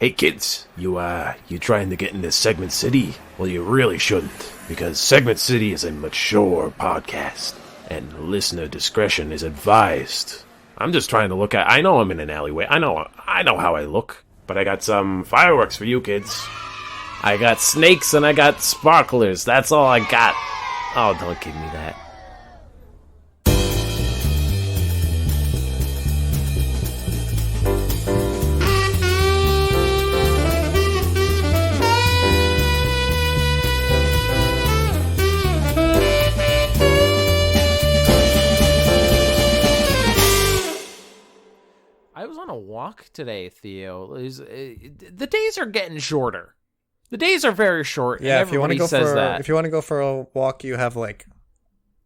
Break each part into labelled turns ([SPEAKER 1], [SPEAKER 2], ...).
[SPEAKER 1] Hey kids, you trying to get into Segment City? Well, you really shouldn't, because Segment City is a mature podcast, and listener discretion is advised. I'm just trying to look at... I know I'm in an alleyway. I know how I look, but I got some fireworks for you kids. I got snakes and I got sparklers. That's all I got. Oh, don't give me that.
[SPEAKER 2] I was on a walk today, Theo. The days are getting shorter. The days are very short.
[SPEAKER 3] Yeah,
[SPEAKER 2] and
[SPEAKER 3] if you want to go for a walk, you have like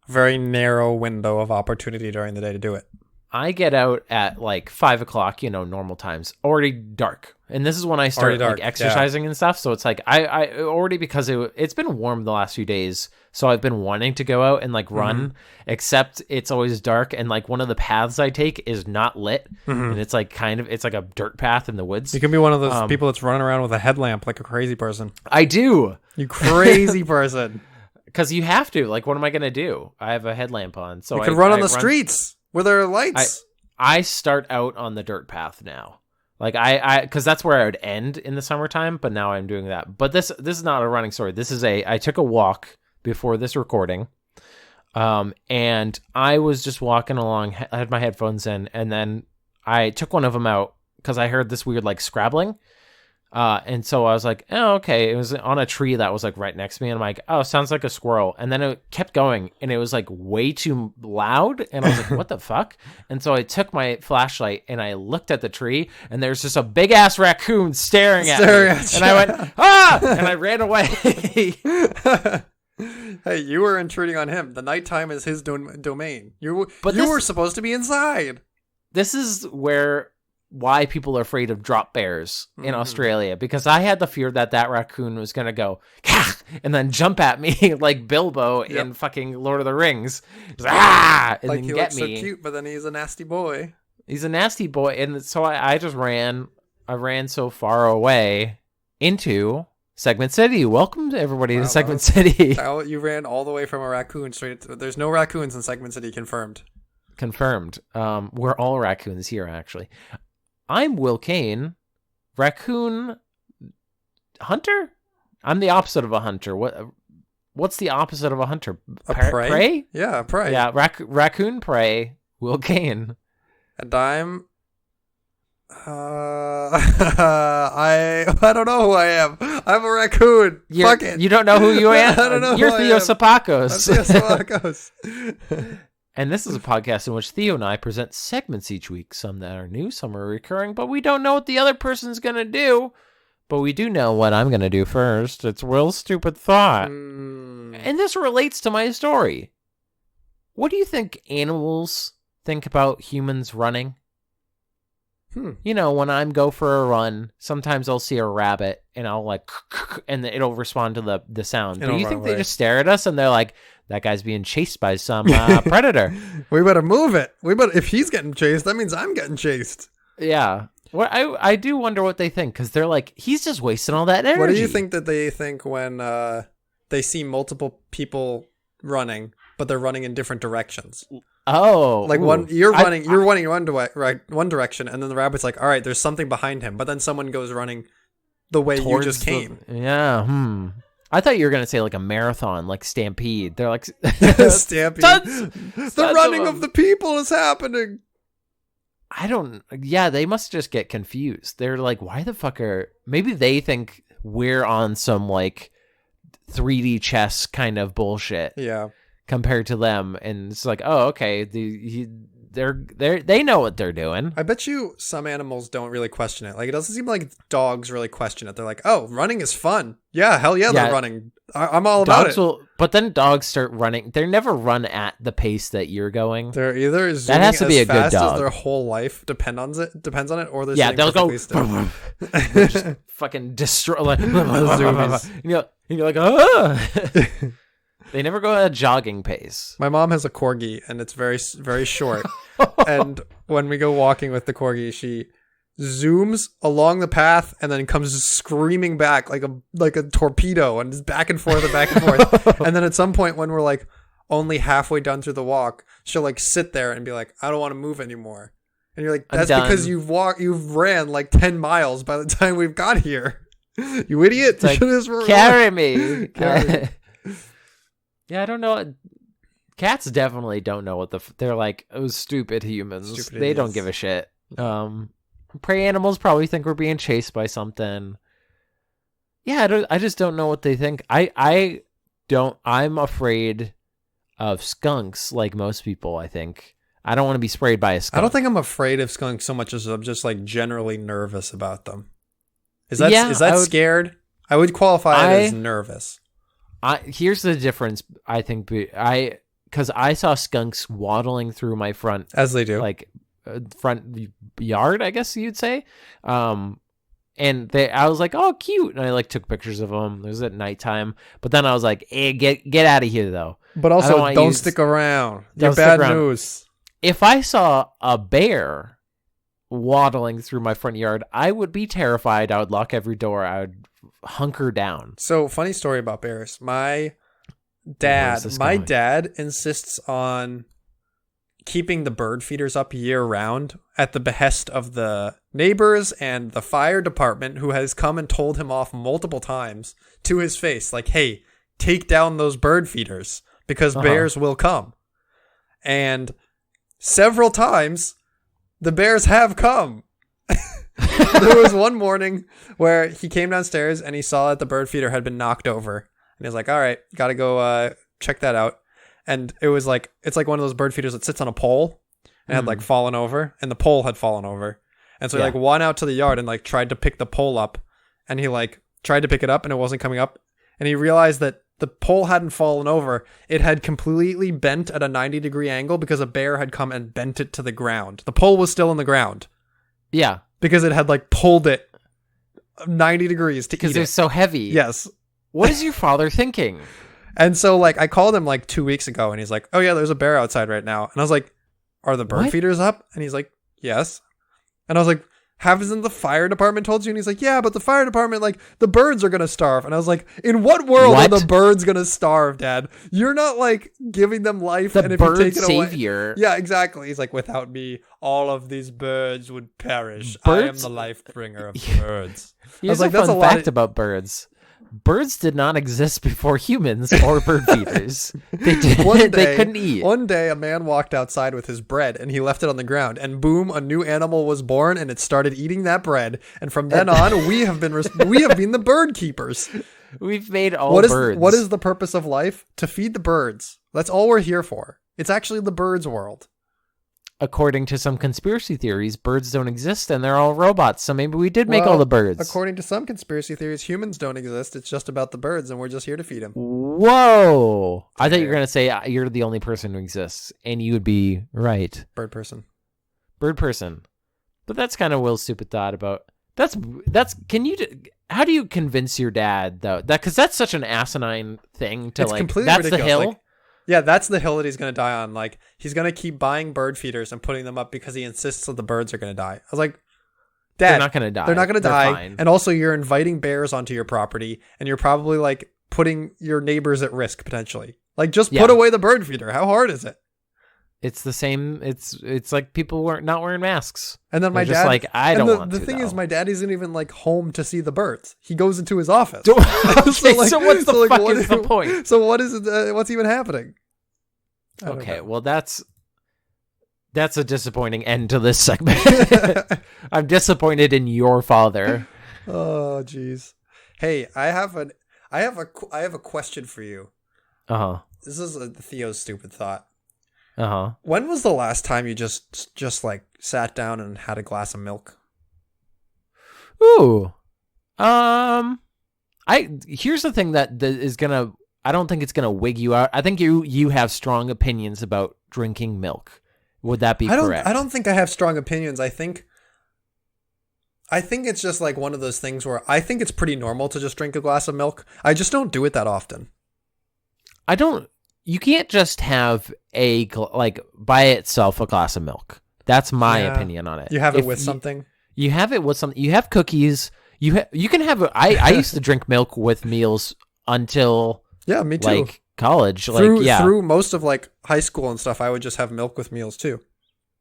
[SPEAKER 3] a very narrow window of opportunity during the day to do it.
[SPEAKER 2] I get out at like 5 o'clock, normal times, already dark. And this is when I start like exercising and stuff. So it's like I already, because it's been warm the last few days. So I've been wanting to go out and like run, except it's always dark. And like one of the paths I take is not lit. And it's like it's like a dirt path in the woods.
[SPEAKER 3] You can be one of those people that's running around with a headlamp like a crazy person.
[SPEAKER 2] I do.
[SPEAKER 3] You crazy person.
[SPEAKER 2] Because you have to. Like, what am I going to do? I have a headlamp on. So
[SPEAKER 3] you can run on the streets where there are lights.
[SPEAKER 2] I start out on the dirt path now. Like because that's where I would end in the summertime, but now I'm doing that. But this is not a running story. This is I took a walk before this recording, and I was just walking along. I had my headphones in, and then I took one of them out because I heard this weird like scrabbling. And so I was like, oh, okay. It was on a tree that was like right next to me. And I'm like, oh, sounds like a squirrel. And then it kept going and it was like way too loud. And I was like, what the fuck? And so I took my flashlight and I looked at the tree and there's just a big ass raccoon staring at me. And I went, ah! And I ran away.
[SPEAKER 3] Hey, you were intruding on him. The nighttime is his domain. You were supposed to be inside.
[SPEAKER 2] This is why people are afraid of drop bears in Australia, because I had the fear that raccoon was going to go and then jump at me like Bilbo in fucking Lord of the Rings. And
[SPEAKER 3] like
[SPEAKER 2] then
[SPEAKER 3] he looks so cute, but then he's a nasty boy.
[SPEAKER 2] He's a nasty boy. And so I just ran. I ran so far away into Segment City. Welcome to everybody to Segment City.
[SPEAKER 3] You ran all the way from a raccoon straight. There's no raccoons in Segment City, confirmed.
[SPEAKER 2] We're all raccoons here, actually. I'm Will Kane, raccoon hunter? I'm the opposite of a hunter. What's the opposite of a hunter? Prey?
[SPEAKER 3] Yeah, prey.
[SPEAKER 2] Yeah, raccoon prey, Will Kane.
[SPEAKER 3] And I'm... I don't know who I am. I'm a raccoon. Fuck it.
[SPEAKER 2] You don't know who you are?
[SPEAKER 3] I don't know.
[SPEAKER 2] You're Theo Sapakos.
[SPEAKER 3] I'm Theo Sapakos.
[SPEAKER 2] And this is a podcast in which Theo and I present segments each week, some that are new, some are recurring, but we don't know what the other person's going to do. But we do know what I'm going to do first. It's Will's stupid thought. And this relates to my story. What do you think animals think about humans running? When I go for a run, sometimes I'll see a rabbit and I'll like, and it'll respond to the sound. Do you think they just stare at us and they're like, that guy's being chased by some predator?
[SPEAKER 3] We better move it. If he's getting chased, that means I'm getting chased.
[SPEAKER 2] Yeah. Well, I do wonder what they think, because they're like, he's just wasting all that energy.
[SPEAKER 3] What do you think that they think when they see multiple people running, but they're running in different directions?
[SPEAKER 2] Oh,
[SPEAKER 3] like you're running one direction, and then the rabbit's like, all right, there's something behind him, but then someone goes running the way you just came.
[SPEAKER 2] I thought you were gonna say like a marathon, like Stampede. They're like
[SPEAKER 3] Stampede. The running of the people is happening.
[SPEAKER 2] They must just get confused. They're like, why the fuck maybe they think we're on some like 3D chess kind of bullshit.
[SPEAKER 3] Yeah.
[SPEAKER 2] Compared to them, and it's like, oh, okay, they know what they're doing.
[SPEAKER 3] I bet you some animals don't really question it. Like, it doesn't seem like dogs really question it. They're like, oh, running is fun. Yeah, hell yeah, they're running. I'm all about it.
[SPEAKER 2] But then dogs start running. They never run at the pace that you're going.
[SPEAKER 3] They're either
[SPEAKER 2] that has to be a good dog.
[SPEAKER 3] As their whole life depends on it, or they're
[SPEAKER 2] they'll go just fucking destroy. Like, and you're like, ah. They never go at a jogging pace.
[SPEAKER 3] My mom has a corgi, and it's very, very short. And when we go walking with the corgi, zooms along the path, and then comes screaming back like a torpedo, and is back and forth and back and forth. And then at some point when we're like only halfway done through the walk, she'll like sit there and be like, I don't want to move anymore. And you're like, that's because you've ran like 10 miles by the time we've got here. You idiot.
[SPEAKER 2] It's like, carry me. Yeah, I don't know. Cats definitely don't know what they're like, oh, stupid humans. They don't give a shit. Prey animals probably think we're being chased by something. Yeah, I just don't know what they think. I'm afraid of skunks like most people, I think. I don't want to be sprayed by a skunk.
[SPEAKER 3] I don't think I'm afraid of skunks so much as I'm just like generally nervous about them. Is that scared? I would qualify it as nervous.
[SPEAKER 2] Here's the difference, I think, because I saw skunks waddling through my front,
[SPEAKER 3] as they do,
[SPEAKER 2] like front yard, I guess you'd say. And I was like, oh, cute, and I like took pictures of them. It was at nighttime, but then I was like, hey, get out of here though.
[SPEAKER 3] But also, don't stick around. You're bad news.
[SPEAKER 2] If I saw a bear waddling through my front yard, I would be terrified. I would lock every door. I would hunker down.
[SPEAKER 3] So, funny story about bears. My dad insists on keeping the bird feeders up year round at the behest of the neighbors and the fire department, who has come and told him off multiple times to his face, like, hey, take down those bird feeders because bears will come. And several times the bears have come. There was one morning where he came downstairs and he saw that the bird feeder had been knocked over, and he was like, all right, gotta go check that out. And it's like one of those bird feeders that sits on a pole and had like fallen over, and the pole had fallen over. And so he like went out to the yard and like tried to pick the pole up, and he like tried to pick it up and it wasn't coming up. And he realized that the pole hadn't fallen over. It had completely bent at a 90-degree angle because a bear had come and bent it to the ground. The pole was still in the ground.
[SPEAKER 2] Yeah.
[SPEAKER 3] Because it had like pulled it 90 degrees to eat it.
[SPEAKER 2] Because it was so heavy.
[SPEAKER 3] Yes.
[SPEAKER 2] What is your father thinking?
[SPEAKER 3] And so like I called him like 2 weeks ago and he's like, oh yeah, there's a bear outside right now. And I was like, are the bird feeders up? And he's like, yes. And I was like, hasn't the fire department told you? And he's like, yeah, but the fire department, like, the birds are going to starve. And I was like, in what world are the birds going to starve, Dad? You're not, like, giving them life.
[SPEAKER 2] The
[SPEAKER 3] and if
[SPEAKER 2] bird
[SPEAKER 3] you take it
[SPEAKER 2] savior.
[SPEAKER 3] Away, yeah, exactly. He's like, without me, all of these birds would perish. I am the life bringer of birds.
[SPEAKER 2] Here's a fun fact about birds. Birds did not exist before humans or bird feeders. They couldn't eat.
[SPEAKER 3] One day, a man walked outside with his bread, and he left it on the ground. And boom, a new animal was born, and it started eating that bread. And from then on, we have been the bird keepers.
[SPEAKER 2] We've made birds.
[SPEAKER 3] What is the purpose of life? To feed the birds. That's all we're here for. It's actually the birds' world.
[SPEAKER 2] According to some conspiracy theories, birds don't exist and they're all robots. So maybe we did make all the birds.
[SPEAKER 3] According to some conspiracy theories, humans don't exist. It's just about the birds and we're just here to feed them.
[SPEAKER 2] Whoa. I thought you were going to say you're the only person who exists, and you would be right.
[SPEAKER 3] Bird person.
[SPEAKER 2] But that's kind of Will's stupid thought about how do you convince your dad though? Because that's such an asinine thing to,
[SPEAKER 3] it's
[SPEAKER 2] like,
[SPEAKER 3] completely
[SPEAKER 2] that's
[SPEAKER 3] ridiculous.
[SPEAKER 2] The hill.
[SPEAKER 3] Like, yeah, that's the hill that he's going to die on. Like, he's going to keep buying bird feeders and putting them up because he insists that the birds are going to die. I was like, Dad,
[SPEAKER 2] they're not going to die.
[SPEAKER 3] They're not going to die.
[SPEAKER 2] Fine.
[SPEAKER 3] And also, you're inviting bears onto your property, and you're probably, like, putting your neighbors at risk, potentially. Like, just put away the bird feeder. How hard is it?
[SPEAKER 2] It's the same. It's like people not wearing masks.
[SPEAKER 3] And then my dad,
[SPEAKER 2] just like, I don't want to.
[SPEAKER 3] The thing is, my dad isn't even like home to see the birds. He goes into his office.
[SPEAKER 2] So what's the point?
[SPEAKER 3] So what is it? What's even happening?
[SPEAKER 2] Okay, well that's a disappointing end to this segment. I'm disappointed in your father.
[SPEAKER 3] Oh, jeez. Hey, I have a question for you. This is Theo's stupid thought. When was the last time you just like sat down and had a glass of milk?
[SPEAKER 2] Ooh. Here's the thing that is gonna. I don't think it's gonna wig you out. I think you have strong opinions about drinking milk. Would that be correct?
[SPEAKER 3] I don't think I have strong opinions. I think it's just like one of those things where I think it's pretty normal to just drink a glass of milk. I just don't do it that often.
[SPEAKER 2] You can't just have by itself a glass of milk. That's my opinion on it.
[SPEAKER 3] You have it with something?
[SPEAKER 2] You have it with some. You have cookies. You can have. I used to drink milk with meals until
[SPEAKER 3] Yeah, me too.
[SPEAKER 2] like college.
[SPEAKER 3] Through most of like high school and stuff, I would just have milk with meals too.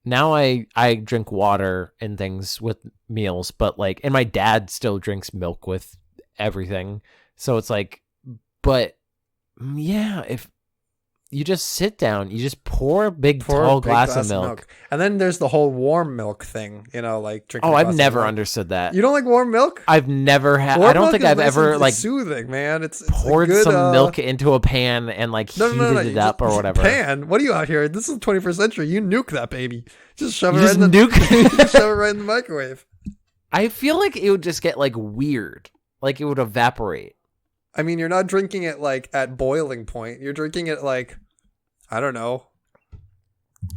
[SPEAKER 2] Now I drink water and things with meals, but like, and my dad still drinks milk with everything. So it's like, but yeah, if you just sit down, you just pour a big tall glass of milk.
[SPEAKER 3] And then there's the whole warm milk thing, like drinking.
[SPEAKER 2] Oh, I've never understood that.
[SPEAKER 3] You don't like warm milk?
[SPEAKER 2] I've never had.
[SPEAKER 3] I
[SPEAKER 2] don't think I've ever like
[SPEAKER 3] soothing, man. It's
[SPEAKER 2] poured
[SPEAKER 3] good,
[SPEAKER 2] some milk into a pan and like heated it up or whatever.
[SPEAKER 3] Pan? What are you out here? This is the 21st century. You nuke that baby. Just shove it
[SPEAKER 2] just
[SPEAKER 3] right in
[SPEAKER 2] nuke.
[SPEAKER 3] shove it right in the microwave.
[SPEAKER 2] I feel like it would just get like weird. Like it would evaporate.
[SPEAKER 3] I mean, you're not drinking it like at boiling point. You're drinking it like, I don't know,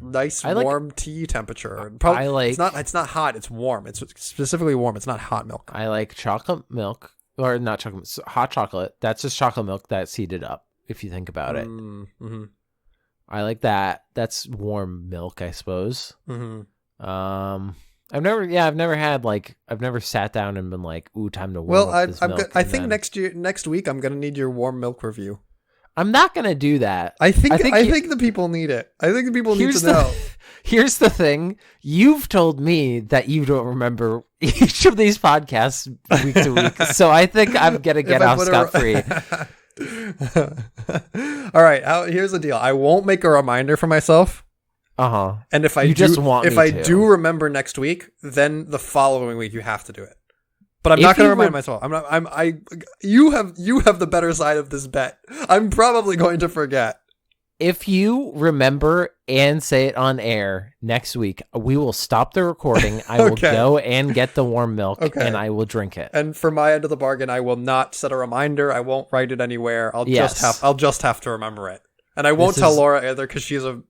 [SPEAKER 3] nice warm tea temperature. Probably, it's not hot. It's warm. It's specifically warm. It's not hot milk.
[SPEAKER 2] I like chocolate milk, or not chocolate, hot chocolate. That's just chocolate milk that's heated up. If you think about it,
[SPEAKER 3] mm-hmm.
[SPEAKER 2] I like that. That's warm milk, I suppose.
[SPEAKER 3] Mm-hmm.
[SPEAKER 2] I've never sat down and been like, "Ooh, time to warm up this milk."
[SPEAKER 3] I think next week I'm gonna need your warm milk review.
[SPEAKER 2] I'm not gonna do that.
[SPEAKER 3] I think the people need it. I think the people need to know.
[SPEAKER 2] Here's the thing: you've told me that you don't remember each of these podcasts week to week, so I think I'm gonna get off scot-free.
[SPEAKER 3] All right, here's the deal. I won't make a reminder for myself. And if I do remember next week, then the following week you have to do it. But I'm not going to remind myself. You have the better side of this bet. I'm probably going to forget.
[SPEAKER 2] If you remember and say it on air next week, we will stop the recording. I will go and get the warm milk and I will drink it.
[SPEAKER 3] And for my end of the bargain, I will not set a reminder. I won't write it anywhere. I'll just have to remember it. And I won't tell Laura either because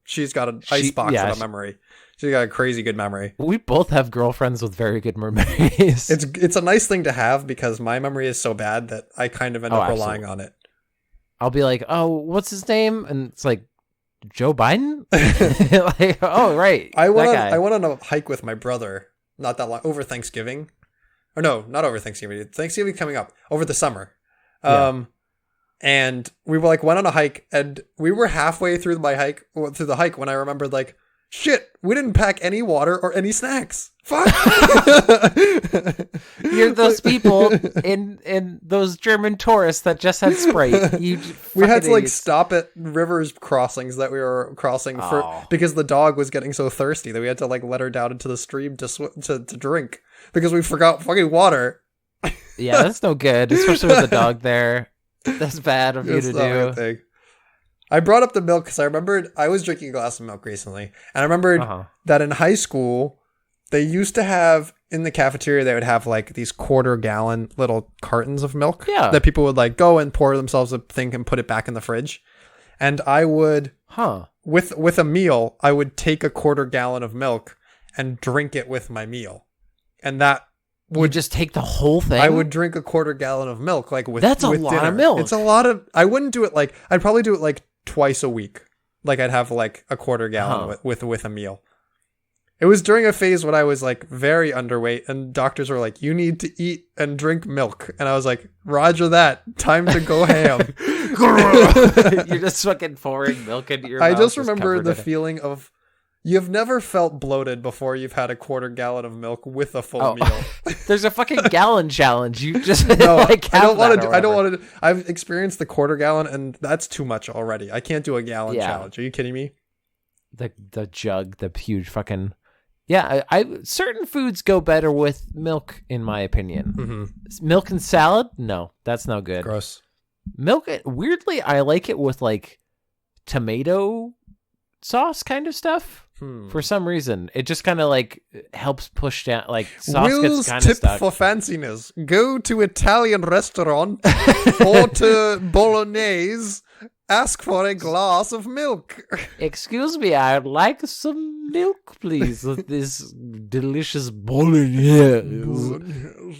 [SPEAKER 3] she's got an icebox of a memory. She's got a crazy good memory.
[SPEAKER 2] We both have girlfriends with very good memories.
[SPEAKER 3] It's a nice thing to have because my memory is so bad that I kind of end up relying on it.
[SPEAKER 2] I'll be like, "Oh, what's his name?" And it's like, Joe Biden? Like, oh, right.
[SPEAKER 3] I went on a hike with my brother not that long, over Thanksgiving. Or no, not over Thanksgiving. Thanksgiving coming up, over the summer. And we went on a hike, and we were halfway through the hike when I remembered, like, shit, we didn't pack any water or any snacks. Fuck.
[SPEAKER 2] You're those people in those German tourists that just had Sprite. We
[SPEAKER 3] had to stop at rivers crossings that we were crossing because the dog was getting so thirsty that we had to let her down into the stream to drink because we forgot fucking water.
[SPEAKER 2] Yeah, that's no good, especially with the dog there. That's bad of you to do.
[SPEAKER 3] Thing. I brought up the milk because I remembered I was drinking a glass of milk recently, and I remembered that in high school they used to have in the cafeteria they would have these quarter-gallon little cartons of milk that people would go and pour themselves a thing and put it back in the fridge, and I would with a meal I would take a quarter gallon of milk and drink it with my meal, and that.
[SPEAKER 2] Would just take the whole thing?
[SPEAKER 3] I would drink a quarter gallon of milk
[SPEAKER 2] That's a lot of milk.
[SPEAKER 3] It's a lot of. I wouldn't do it I'd probably do it twice a week. I'd have a quarter gallon with a meal. It was during a phase when I was very underweight, and doctors were like, "You need to eat and drink milk," and I was like, "Roger that. Time to go ham."
[SPEAKER 2] You're just fucking pouring milk into your mouth.
[SPEAKER 3] I just remember the feeling of. You've never felt bloated before you've had a quarter gallon of milk with a full meal.
[SPEAKER 2] There's a fucking gallon challenge. You just
[SPEAKER 3] I don't want to. I've experienced the quarter gallon, and that's too much already. I can't do a gallon challenge. Are you kidding me?
[SPEAKER 2] The jug, the huge fucking. Yeah, certain foods go better with milk, in my opinion.
[SPEAKER 3] Mm-hmm.
[SPEAKER 2] Milk and salad? No, that's no good.
[SPEAKER 3] Gross.
[SPEAKER 2] Milk, weirdly, I like it with tomato sauce kind of stuff. For some reason, it just kind of helps push down sauce
[SPEAKER 3] Will's
[SPEAKER 2] gets kind of stuck.
[SPEAKER 3] Tip for fanciness: go to Italian restaurant, order bolognese, ask for a glass of milk.
[SPEAKER 2] Excuse me, I'd like some milk, please. This delicious bolognese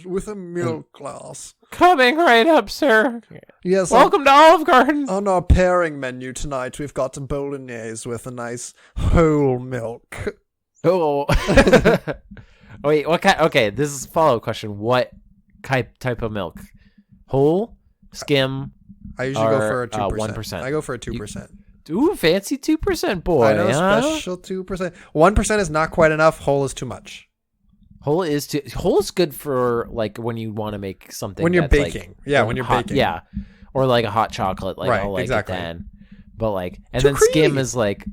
[SPEAKER 3] with a milk glass.
[SPEAKER 2] Coming right up, sir.
[SPEAKER 3] Yes.
[SPEAKER 2] Welcome to Olive Garden.
[SPEAKER 3] On our pairing menu tonight, we've got a bolognese with a nice whole milk.
[SPEAKER 2] Oh. Wait, what kind? Okay, this is a follow-up question. What type of milk? Whole, skim?
[SPEAKER 3] I usually go for a 2%.
[SPEAKER 2] 1%.
[SPEAKER 3] I go for a 2%.
[SPEAKER 2] Ooh, fancy 2% boy.
[SPEAKER 3] I know, special 2%. 1% is not quite enough. Whole is too much.
[SPEAKER 2] Whole is good for like when you want to make something
[SPEAKER 3] when you're
[SPEAKER 2] that's,
[SPEAKER 3] baking.
[SPEAKER 2] Like,
[SPEAKER 3] when you're
[SPEAKER 2] hot,
[SPEAKER 3] baking.
[SPEAKER 2] Yeah, or like a hot chocolate. Like
[SPEAKER 3] right,
[SPEAKER 2] I'll like
[SPEAKER 3] exactly.
[SPEAKER 2] it then. But like, and
[SPEAKER 3] Too
[SPEAKER 2] then
[SPEAKER 3] creamy.
[SPEAKER 2] skim is like.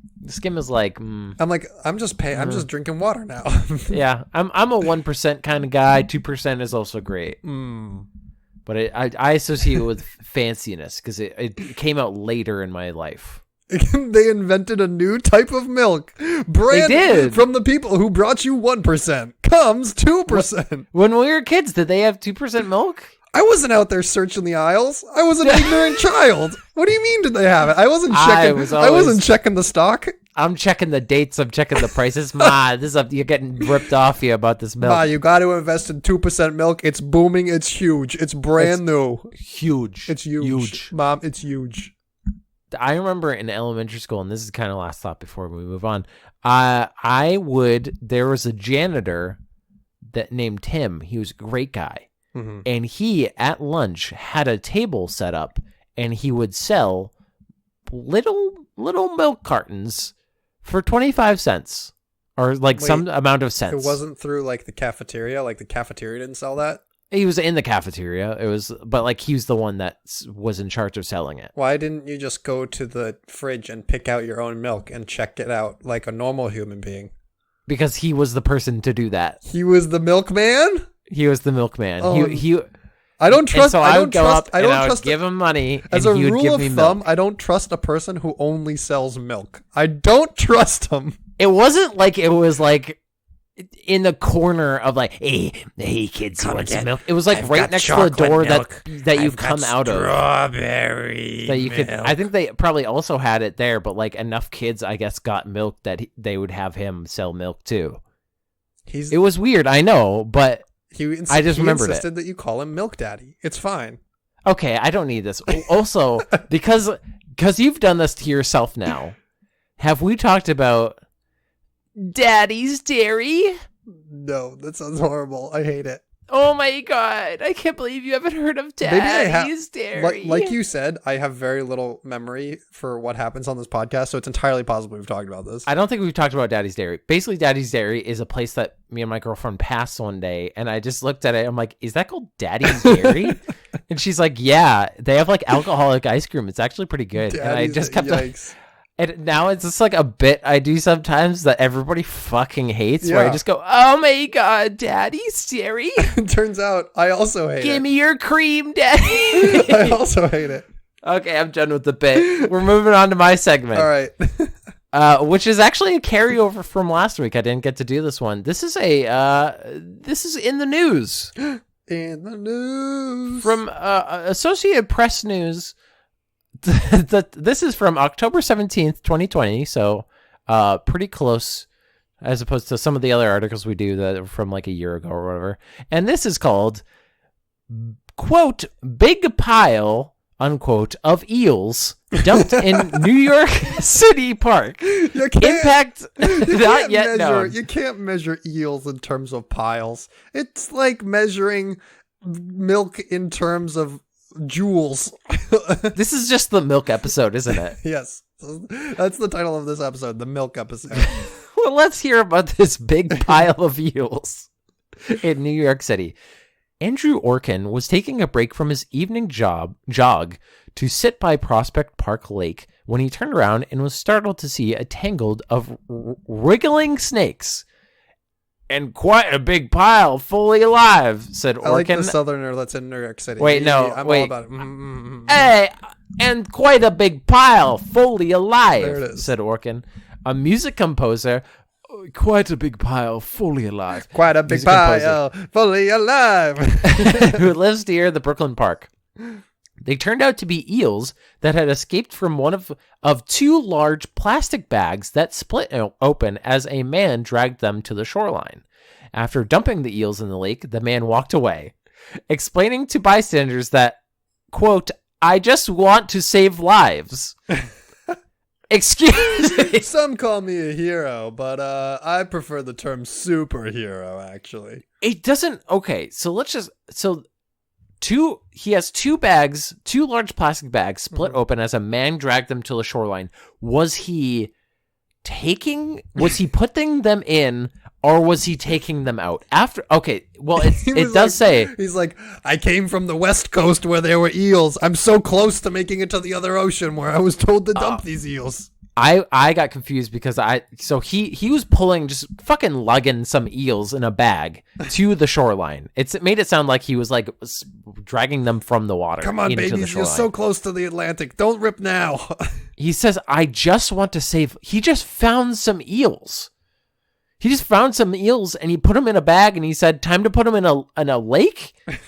[SPEAKER 3] I'm just drinking water now.
[SPEAKER 2] Yeah, I'm a 1% kind of guy. 2% is also great. But I associate it with fanciness because it came out later in my life.
[SPEAKER 3] They invented a new type of milk.
[SPEAKER 2] They did.
[SPEAKER 3] From the people who brought you 1% comes 2%.
[SPEAKER 2] When we were kids, did they have 2% milk?
[SPEAKER 3] I wasn't out there searching the aisles. I was an ignorant child. What do you mean did they have it? I wasn't checking. I wasn't checking the stock.
[SPEAKER 2] I'm checking the dates. I'm checking the prices. Ma, you're getting ripped off here about this milk.
[SPEAKER 3] Ma, you got to invest in 2% milk. It's booming. It's huge. It's brand new.
[SPEAKER 2] Huge.
[SPEAKER 3] It's huge. Mom, it's huge.
[SPEAKER 2] I remember in elementary school, and this is kind of last thought before we move on. There was a janitor that named Tim. He was a great guy.
[SPEAKER 3] Mm-hmm.
[SPEAKER 2] And he, at lunch, had a table set up, and he would sell little milk cartons for 25 cents or like some amount of cents.
[SPEAKER 3] It wasn't through like the cafeteria. Like the cafeteria didn't sell that.
[SPEAKER 2] He was in the cafeteria. But like he was the one that was in charge of selling it.
[SPEAKER 3] Why didn't you just go to the fridge and pick out your own milk and check it out like a normal human being?
[SPEAKER 2] Because he was the person to do that.
[SPEAKER 3] He was the milkman?
[SPEAKER 2] He was the milkman.
[SPEAKER 3] I don't trust.
[SPEAKER 2] So I would go up and I would
[SPEAKER 3] trust.
[SPEAKER 2] give him money,
[SPEAKER 3] As
[SPEAKER 2] and
[SPEAKER 3] a
[SPEAKER 2] he would
[SPEAKER 3] rule
[SPEAKER 2] give
[SPEAKER 3] of
[SPEAKER 2] me
[SPEAKER 3] thumb,
[SPEAKER 2] milk.
[SPEAKER 3] I don't trust a person who only sells milk. I don't trust him.
[SPEAKER 2] It wasn't like it was like in the corner of like, hey kids, you want some milk? It was like right next to the door that you come out of.
[SPEAKER 3] Strawberry
[SPEAKER 2] That you could. I think they probably also had it there, but like enough kids, I guess, got milk that they would have him sell milk too. It was weird, I know, but. I just remembered
[SPEAKER 3] insisted that you call him Milk Daddy. It's fine.
[SPEAKER 2] Okay, I don't need this. Also, because you've done this to yourself now, have we talked about Daddy's Dairy?
[SPEAKER 3] No, that sounds horrible. I hate it.
[SPEAKER 2] Oh my god, I can't believe you haven't heard of Daddy's Dairy.
[SPEAKER 3] Like you said, I have very little memory for what happens on this podcast, so it's entirely possible we've talked about this.
[SPEAKER 2] I don't think we've talked about Daddy's Dairy. Basically, Daddy's Dairy is a place that me and my girlfriend passed one day, and I just looked at it. I'm like, is that called Daddy's Dairy? And she's like, yeah, they have like alcoholic ice cream. It's actually pretty good. And I just kept and now it's just like a bit I do sometimes that everybody fucking hates, where I just go, oh my god, Daddy's Dairy.
[SPEAKER 3] It turns out I also hate it.
[SPEAKER 2] Give me your cream, Daddy.
[SPEAKER 3] I also hate it.
[SPEAKER 2] Okay, I'm done with the bit. We're moving on to my segment.
[SPEAKER 3] All right.
[SPEAKER 2] Which is actually a carryover from last week. I didn't get to do this one. This is in the news.
[SPEAKER 3] In the news.
[SPEAKER 2] From Associated Press News. This is from October 17th, 2020. So pretty close as opposed to some of the other articles we do that are from like a year ago or whatever. And this is called, quote, Big Pile, unquote, of Eels dumped in New York City Park. Impact not yet known.
[SPEAKER 3] You can't measure eels in terms of piles. It's like measuring milk in terms of joules.
[SPEAKER 2] This is just the milk episode, isn't it?
[SPEAKER 3] Yes. That's the title of this episode, the milk episode.
[SPEAKER 2] Well, let's hear about this big pile of eels in New York City. Andrew Orkin was taking a break from his evening jog to sit by Prospect Park Lake when he turned around and was startled to see a tangle of wriggling snakes. And quite a big pile, fully alive, said Orkin.
[SPEAKER 3] I like the southerner that's in New York City.
[SPEAKER 2] Wait, no,
[SPEAKER 3] I'm
[SPEAKER 2] wait.
[SPEAKER 3] all about it.
[SPEAKER 2] Hey, and quite a big pile, fully alive,
[SPEAKER 3] there it is.
[SPEAKER 2] said Orkin. A music composer, quite a big pile, fully alive.
[SPEAKER 3] Quite a big pile, fully alive.
[SPEAKER 2] Who lives near the Brooklyn Park. They turned out to be eels that had escaped from one of two large plastic bags that split open as a man dragged them to the shoreline. After dumping the eels in the lake, the man walked away, explaining to bystanders that, quote, I just want to save lives. Excuse me.
[SPEAKER 3] Some call me a hero, but I prefer the term superhero, actually.
[SPEAKER 2] It doesn't. Okay, so let's just he has two large plastic bags split open as a man dragged them to the shoreline. Was he putting them in, or was he taking them out after? Okay, well, it does say
[SPEAKER 3] he's like, I came from the West Coast where there were eels. I'm so close to making it to the other ocean where I was told to dump these eels.
[SPEAKER 2] I got confused because he was just fucking lugging some eels in a bag to the shoreline. It made it sound like he was like dragging them from the water.
[SPEAKER 3] Come on,
[SPEAKER 2] into
[SPEAKER 3] babies, you're so close to the Atlantic. Don't rip now.
[SPEAKER 2] He says, I just want to save. He just found some eels. He just found some eels and he put them in a bag and he said, time to put them in a lake.
[SPEAKER 3] I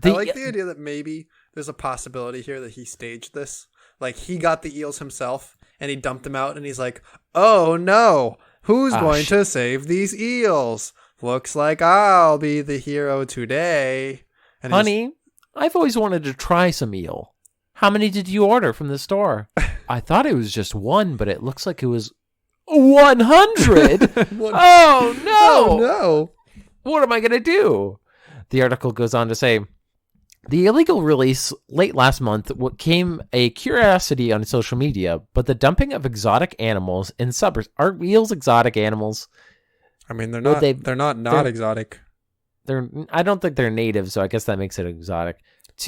[SPEAKER 3] like the idea that maybe there's a possibility here that he staged this. Like he got the eels himself and he dumped them out and he's like, oh no, who's going to save these eels? Looks like I'll be the hero today. And
[SPEAKER 2] honey, I've always wanted to try some eel. How many did you order from the store? I thought it was just one, but it looks like it was 100. Oh no.
[SPEAKER 3] Oh no.
[SPEAKER 2] What am I going to do? The article goes on to say, the illegal release late last month became a curiosity on social media, but the dumping of exotic animals in suburbs. Are eels exotic animals?
[SPEAKER 3] I mean, they're not exotic.
[SPEAKER 2] I don't think they're native, so I guess that makes it exotic.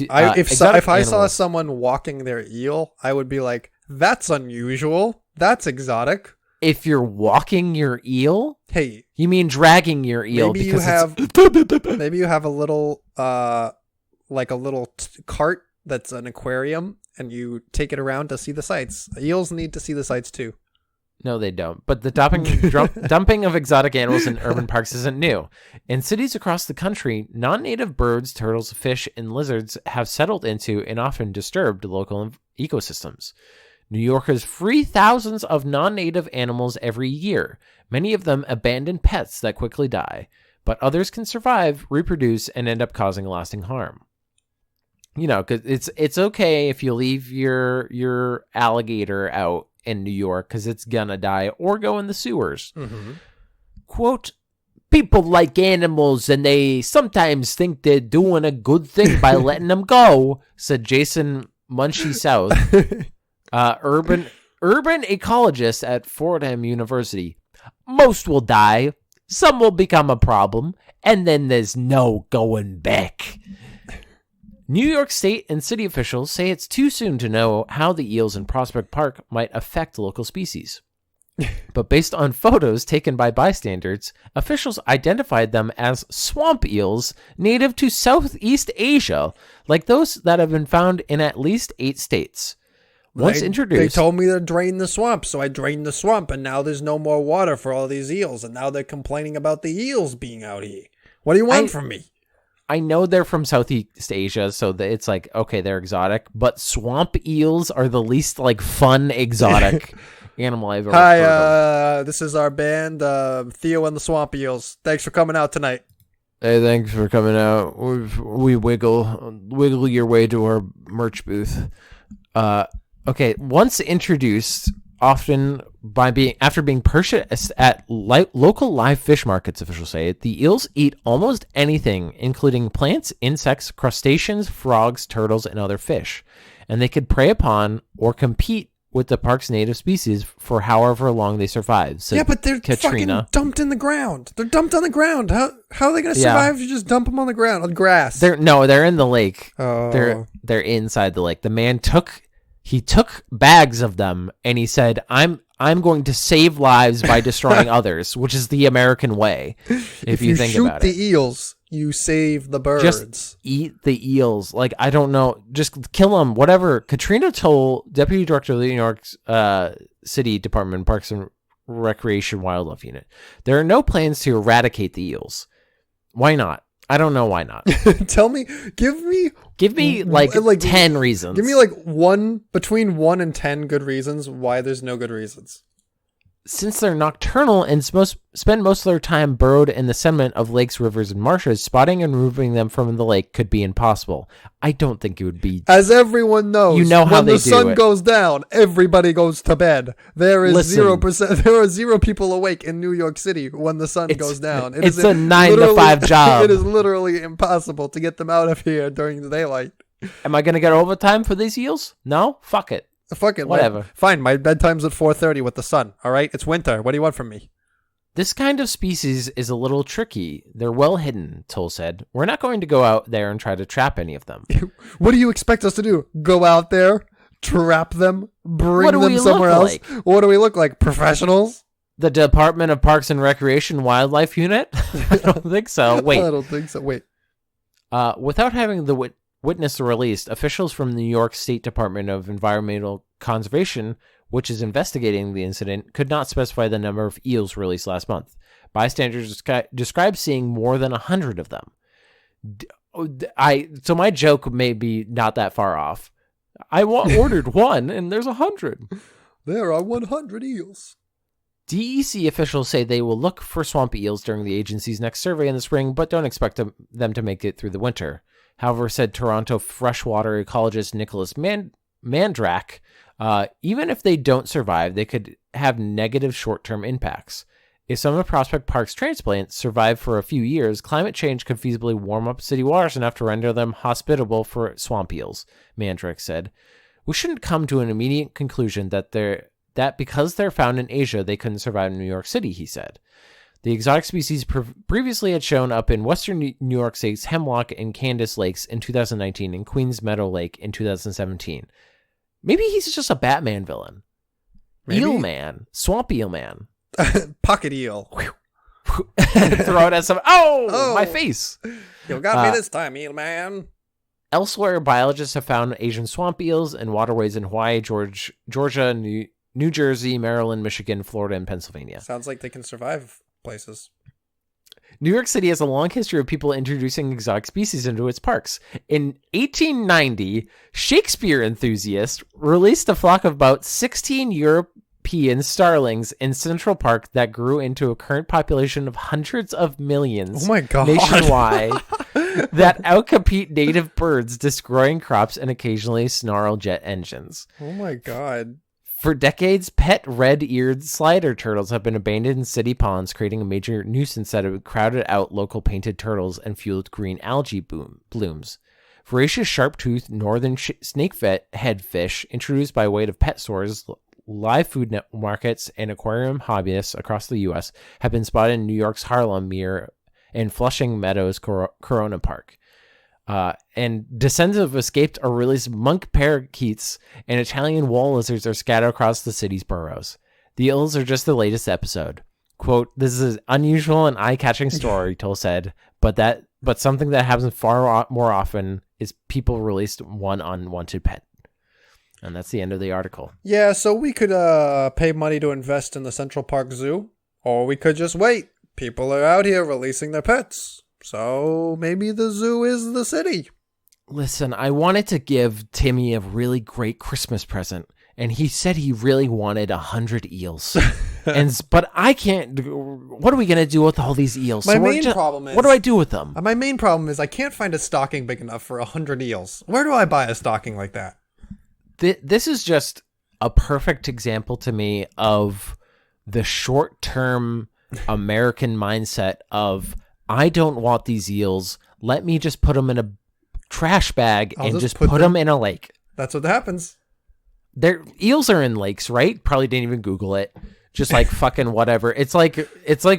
[SPEAKER 3] If I saw someone walking their eel, I would be like, that's unusual. That's exotic.
[SPEAKER 2] If you're walking your eel?
[SPEAKER 3] Hey.
[SPEAKER 2] You mean dragging your eel?
[SPEAKER 3] Maybe you have a little cart that's an aquarium and you take it around to see the sights. Eels need to see the sights too.
[SPEAKER 2] No, they don't. But the dumping of exotic animals in urban parks isn't new. In cities across the country, non-native birds, turtles, fish, and lizards have settled into and often disturbed local ecosystems. New Yorkers free thousands of non-native animals every year, many of them abandoned pets that quickly die, but others can survive, reproduce, and end up causing lasting harm. You know, because it's okay if you leave your alligator out in New York because it's gonna die or go in the sewers. Mm-hmm. Quote, people like animals and they sometimes think they're doing a good thing by letting them go, said Jason Munchie South, urban ecologist at Fordham University. Most will die, some will become a problem, and then there's no going back. New York State and city officials say it's too soon to know how the eels in Prospect Park might affect local species. But based on photos taken by bystanders, officials identified them as swamp eels native to Southeast Asia, like those that have been found in at least 8 states. Once introduced,
[SPEAKER 3] they told me to drain the swamp, so I drained the swamp, and now there's no more water for all these eels, and now they're complaining about the eels being out here. What do you want from me?
[SPEAKER 2] I know they're from Southeast Asia, so it's like, okay, they're exotic, but swamp eels are the least like fun exotic animal I've ever heard of.
[SPEAKER 3] This is our band, Theo and the Swamp Eels. Thanks for coming out tonight.
[SPEAKER 2] Hey, thanks for coming out. We wiggle your way to our merch booth. Okay, once introduced, often after being purchased at local live fish markets, officials say, the eels eat almost anything, including plants, insects, crustaceans, frogs, turtles, and other fish. And they could prey upon or compete with the park's native species for however long they survive. So
[SPEAKER 3] yeah, but they're fucking dumped in the ground. They're dumped on the ground. How are they going to survive if you just dump them on the ground, on grass?
[SPEAKER 2] They're in the lake. Oh. They're inside the lake. The man took bags of them and he said, I'm going to save lives by destroying others, which is the American way. If you think about it.
[SPEAKER 3] Shoot the eels, you save the birds.
[SPEAKER 2] Just eat the eels. Like, I don't know. Just kill them, whatever. Katrina Toll, Deputy Director of the New York City Department Parks and Recreation Wildlife Unit. There are no plans to eradicate the eels. Why not? I don't know why not.
[SPEAKER 3] Give me
[SPEAKER 2] like 10 reasons.
[SPEAKER 3] Give me like between 1 and 10 good reasons why there's no good reasons.
[SPEAKER 2] since they're nocturnal and spend most of their time burrowed in the sediment of lakes, rivers, and marshes, spotting and removing them from the lake could be impossible. I don't think it would be.
[SPEAKER 3] As everyone knows,
[SPEAKER 2] You know how
[SPEAKER 3] when
[SPEAKER 2] they
[SPEAKER 3] the
[SPEAKER 2] do
[SPEAKER 3] sun
[SPEAKER 2] it.
[SPEAKER 3] goes down, everybody goes to bed. There is
[SPEAKER 2] Listen.
[SPEAKER 3] 0%. There are 0 people awake in New York City when the sun goes down.
[SPEAKER 2] It's a 9 to 5 job.
[SPEAKER 3] It is literally impossible to get them out of here during the daylight.
[SPEAKER 2] Am I going to get overtime for these eels? No? Fuck it.
[SPEAKER 3] Fuck it.
[SPEAKER 2] Whatever.
[SPEAKER 3] Fine, my bedtime's at 4:30 with the sun. All right, it's winter. What do you want from me?
[SPEAKER 2] This kind of species is a little tricky. They're well hidden, Toll said. We're not going to go out there and try to trap any of them.
[SPEAKER 3] What do you expect us to do? Go out there, trap them, bring
[SPEAKER 2] What do
[SPEAKER 3] them
[SPEAKER 2] we
[SPEAKER 3] somewhere
[SPEAKER 2] look
[SPEAKER 3] else?
[SPEAKER 2] like?
[SPEAKER 3] What do we look like? Professionals?
[SPEAKER 2] The Department of Parks and Recreation Wildlife Unit? I don't think so.
[SPEAKER 3] I
[SPEAKER 2] Wait.
[SPEAKER 3] don't think so. Wait.
[SPEAKER 2] Without having the witness the release, officials from the New York State Department of Environmental Conservation, which is investigating the incident, could not specify the number of eels released last month. Bystanders described seeing more than 100 of them. So my joke may be not that far off. I ordered one, and there's 100.
[SPEAKER 3] There are 100 eels.
[SPEAKER 2] DEC officials say they will look for swamp eels during the agency's next survey in the spring, but don't expect them to make it through the winter. However, said Toronto freshwater ecologist Nicholas Mandrak, even if they don't survive, they could have negative short-term impacts. If some of Prospect Park's transplants survive for a few years, climate change could feasibly warm up city waters enough to render them hospitable for swamp eels, Mandrak said. We shouldn't come to an immediate conclusion that because they're found in Asia, they couldn't survive in New York City, he said. The exotic species previously had shown up in western New York State's Hemlock and Candace Lakes in 2019 and Queens Meadow Lake in 2017. Maybe he's just a Batman villain.
[SPEAKER 3] Maybe.
[SPEAKER 2] Eel Man. Swamp Eel Man.
[SPEAKER 3] Pocket eel.
[SPEAKER 2] Throw it at some... Oh, my face.
[SPEAKER 3] You got me this time, eel man.
[SPEAKER 2] Elsewhere, biologists have found Asian swamp eels in waterways in Hawaii, Georgia, New Jersey, Maryland, Michigan, Florida, and Pennsylvania.
[SPEAKER 3] Sounds like they can survive places.
[SPEAKER 2] New York City has a long history of people introducing exotic species into its parks. In 1890, Shakespeare enthusiasts released a flock of about 16 European starlings in Central Park that grew into a current population of hundreds of millions
[SPEAKER 3] Oh my God.
[SPEAKER 2] nationwide that outcompete native birds, destroying crops and occasionally snarl jet engines.
[SPEAKER 3] Oh my God.
[SPEAKER 2] For decades, pet red-eared slider turtles have been abandoned in city ponds, creating a major nuisance that have crowded out local painted turtles and fueled green algae blooms. Voracious sharp-toothed northern snakehead fish, introduced by way of pet stores, live food markets, and aquarium hobbyists across the U.S., have been spotted in New York's Harlem Mere and Flushing Meadows Corona Park. And descendants of escaped or released monk parakeets and Italian wall lizards are scattered across the city's boroughs. The eels are just the latest episode. Quote, "This is an unusual and eye-catching story," Toll said, but something that happens far more often is people released one unwanted pet. And that's the end of the article.
[SPEAKER 3] Yeah, so we could pay money to invest in the Central Park Zoo, or we could just wait. People are out here releasing their pets. So maybe the zoo is the city.
[SPEAKER 2] Listen, I wanted to give Timmy a really great Christmas present, and he said he really wanted 100 eels. But I can't. What are we gonna do with all these eels?
[SPEAKER 3] My main problem is,
[SPEAKER 2] what do I do with them?
[SPEAKER 3] My main problem is I can't find a stocking big enough for 100 eels. Where do I buy a stocking like that?
[SPEAKER 2] This is just a perfect example to me of the short-term American mindset of, I don't want these eels. Let me just put them in a trash bag and just put them in a lake.
[SPEAKER 3] That's what happens.
[SPEAKER 2] Eels are in lakes, right? Probably didn't even Google it. Just like fucking whatever. It's like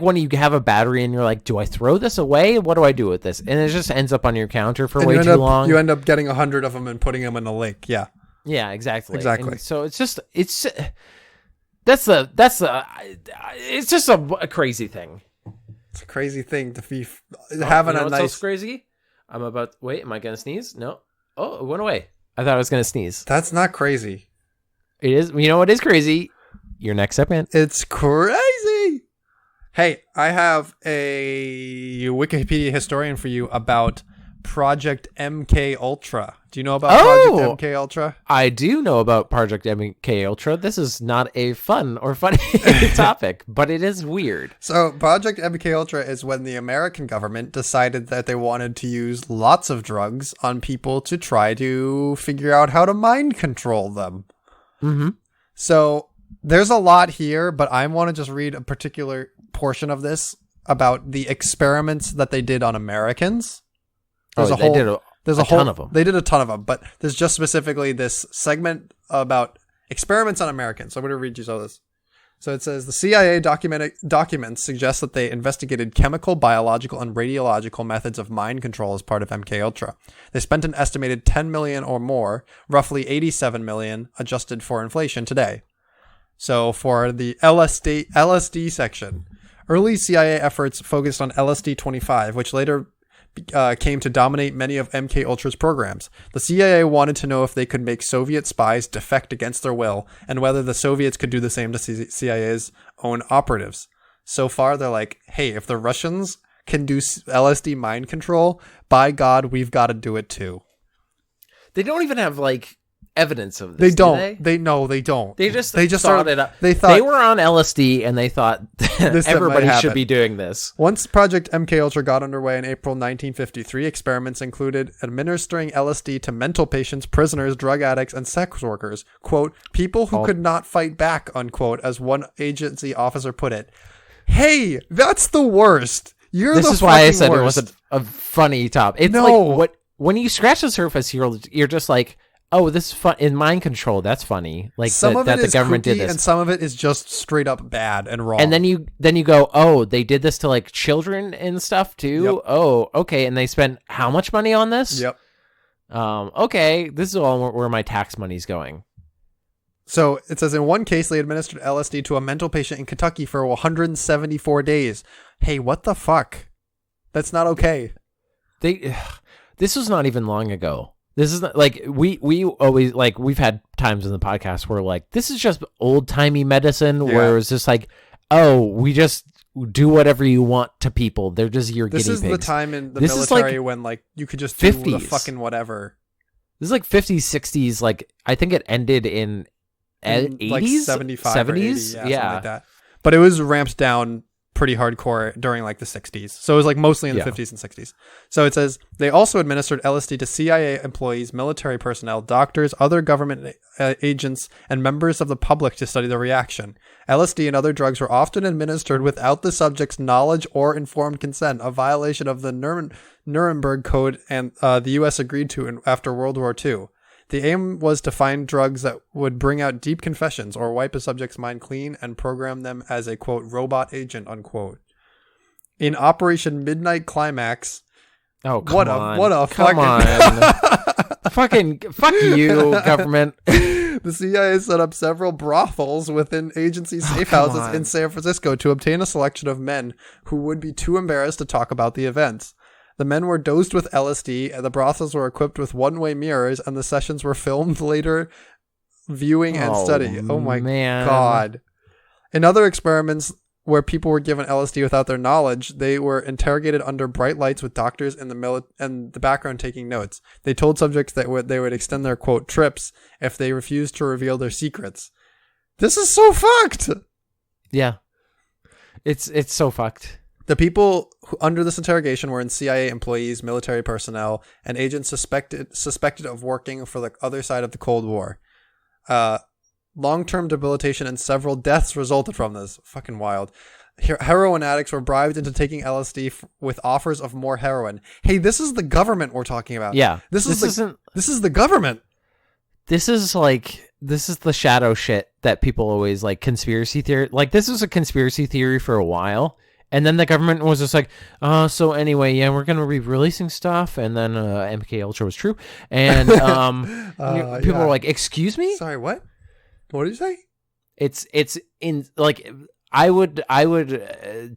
[SPEAKER 2] when you have a battery and you're like, do I throw this away? What do I do with this? And it just ends up on your counter for way too long.
[SPEAKER 3] You end up getting 100 of them and putting them in a lake. Yeah.
[SPEAKER 2] Yeah, exactly.
[SPEAKER 3] Exactly.
[SPEAKER 2] And so it's just a crazy thing.
[SPEAKER 3] It's a crazy thing to be having a nice.
[SPEAKER 2] What's crazy? Wait, am I gonna sneeze? No. Oh, it went away. I thought I was gonna sneeze.
[SPEAKER 3] That's not crazy.
[SPEAKER 2] It is. You know what is crazy? Your next segment.
[SPEAKER 3] It's crazy. Hey, I have a Wikipedia historian for you about Project MK Ultra. Do you know about Project MK Ultra?
[SPEAKER 2] I do know about Project MK Ultra. This is not a fun or funny topic, but it is weird.
[SPEAKER 3] So Project MK Ultra is when the American government decided that they wanted to use lots of drugs on people to try to figure out how to mind control them.
[SPEAKER 2] Mm-hmm.
[SPEAKER 3] So there's a lot here, but I want to just read a particular portion of this about the experiments that they did on Americans. There's
[SPEAKER 2] they did a ton of them.
[SPEAKER 3] They did a ton of them, but there's just specifically this segment about experiments on Americans. So I'm going to read you some of this. So it says the CIA documents suggest that they investigated chemical, biological, and radiological methods of mind control as part of MK Ultra. They spent an estimated 10 million or more, roughly 87 million, adjusted for inflation today. So for the LSD section, early CIA efforts focused on LSD-25, which later came to dominate many of MK Ultra's programs. The CIA wanted to know if they could make Soviet spies defect against their will, and whether the Soviets could do the same to CIA's own operatives. So far, they're like, hey, if the Russians can do LSD mind control, by God, we've got to do it too.
[SPEAKER 2] They don't even have evidence of this.
[SPEAKER 3] They don't.
[SPEAKER 2] Do
[SPEAKER 3] They don't.
[SPEAKER 2] They just thought it up.
[SPEAKER 3] They thought
[SPEAKER 2] they were on LSD and they thought everybody should be doing this.
[SPEAKER 3] Once Project MK Ultra got underway in April 1953, experiments included administering LSD to mental patients, prisoners, drug addicts, and sex workers. Quote, people who could not fight back, unquote, as one agency officer put it. Hey, that's the worst.
[SPEAKER 2] This is why I said it was a funny topic. It's when you scratch the surface, you're just like, oh, this is fun in mind control. That's funny.
[SPEAKER 3] Some of it
[SPEAKER 2] the government did this,
[SPEAKER 3] and some of it is just straight up bad and wrong.
[SPEAKER 2] And then you go, oh, they did this to children and stuff too.
[SPEAKER 3] Yep.
[SPEAKER 2] Oh, okay. And they spent how much money on this?
[SPEAKER 3] Yep.
[SPEAKER 2] Okay, this is all where my tax money's going.
[SPEAKER 3] So it says in one case they administered LSD to a mental patient in Kentucky for 174 days. Hey, what the fuck? That's not okay.
[SPEAKER 2] This was not even long ago. This is not, we always we've had times in the podcast where this is just old timey medicine where it's just oh, we just do whatever you want to people. They're just your guinea pigs.
[SPEAKER 3] This is the time in the military when you could just do the fucking whatever.
[SPEAKER 2] This is 50s, 60s. I think it ended in 80s,
[SPEAKER 3] 75,
[SPEAKER 2] 70s,
[SPEAKER 3] 80, something like that. But it was ramped down pretty hardcore during the 60s. So it was mostly in the 50s and 60s. So it says they also administered LSD to CIA employees, military personnel, doctors, other government agents, and members of the public to study the reaction. LSD and other drugs were often administered without the subject's knowledge or informed consent, a violation of the Nuremberg Code and the U.S. agreed to after World War II. The aim was to find drugs that would bring out deep confessions or wipe a subject's mind clean and program them as a, quote, robot agent, unquote. In Operation Midnight Climax...
[SPEAKER 2] Oh,
[SPEAKER 3] What a
[SPEAKER 2] fucking fuck you, government.
[SPEAKER 3] The CIA set up several brothels within agency safe houses in San Francisco to obtain a selection of men who would be too embarrassed to talk about the events. The men were dosed with LSD, and the brothels were equipped with one-way mirrors, and the sessions were filmed later, viewing and study. Oh my God. In other experiments where people were given LSD without their knowledge, they were interrogated under bright lights with doctors in the background taking notes. They told subjects that they would extend their, quote, trips if they refused to reveal their secrets. This is so fucked!
[SPEAKER 2] Yeah. It's so fucked.
[SPEAKER 3] The people under this interrogation were CIA employees, military personnel, and agents suspected of working for the other side of the Cold War. Long-term debilitation and several deaths resulted from this. Fucking wild. Heroin addicts were bribed into taking LSD with offers of more heroin. Hey, this is the government we're talking about.
[SPEAKER 2] Yeah.
[SPEAKER 3] This is the government.
[SPEAKER 2] This is the shadow shit that people always conspiracy theory. This was a conspiracy theory for a while. And then the government was just so anyway, yeah, we're going to be releasing stuff. And then MK Ultra was true. And people were like, excuse me?
[SPEAKER 3] Sorry, what? What did you say?
[SPEAKER 2] It's in I would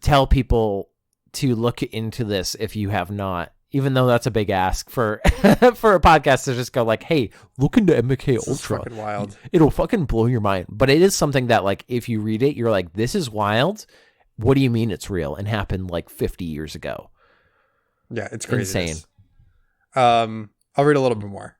[SPEAKER 2] tell people to look into this if you have not, even though that's a big ask for for a podcast to just go hey, look into MK Ultra.
[SPEAKER 3] This is fucking wild.
[SPEAKER 2] It'll fucking blow your mind. But it is something that if you read it, you're like, this is wild. What do you mean it's real and happened 50 years ago?
[SPEAKER 3] Yeah, it's crazy.
[SPEAKER 2] Insane.
[SPEAKER 3] I'll read a little bit more.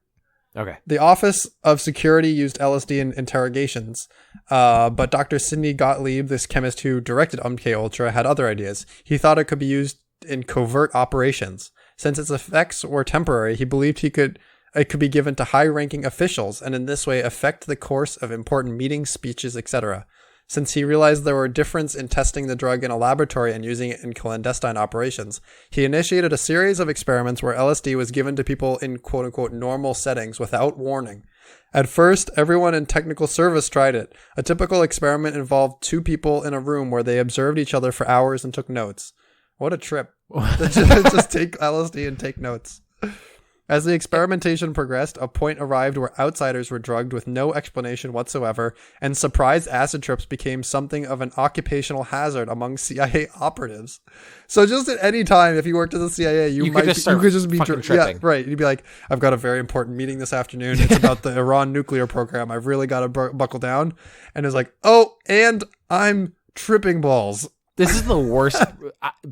[SPEAKER 2] Okay.
[SPEAKER 3] The Office of Security used LSD in interrogations, but Dr. Sidney Gottlieb, this chemist who directed MK Ultra, had other ideas. He thought it could be used in covert operations. Since its effects were temporary, he believed it could be given to high-ranking officials, and in this way affect the course of important meetings, speeches, etc. Since he realized there were a difference in testing the drug in a laboratory and using it in clandestine operations, he initiated a series of experiments where LSD was given to people in quote-unquote normal settings without warning. At first, everyone in technical service tried it. A typical experiment involved 2 people in a room where they observed each other for hours and took notes. What a trip. Just take LSD and take notes. As the experimentation progressed, a point arrived where outsiders were drugged with no explanation whatsoever, and surprise acid trips became something of an occupational hazard among CIA operatives. So just at any time, if you worked at the CIA, you could just be tripping. Yeah, right. You'd be like, I've got a very important meeting this afternoon. It's about the Iran nuclear program. I've really got to buckle down. And it's like, oh, and I'm tripping balls.
[SPEAKER 2] This is the worst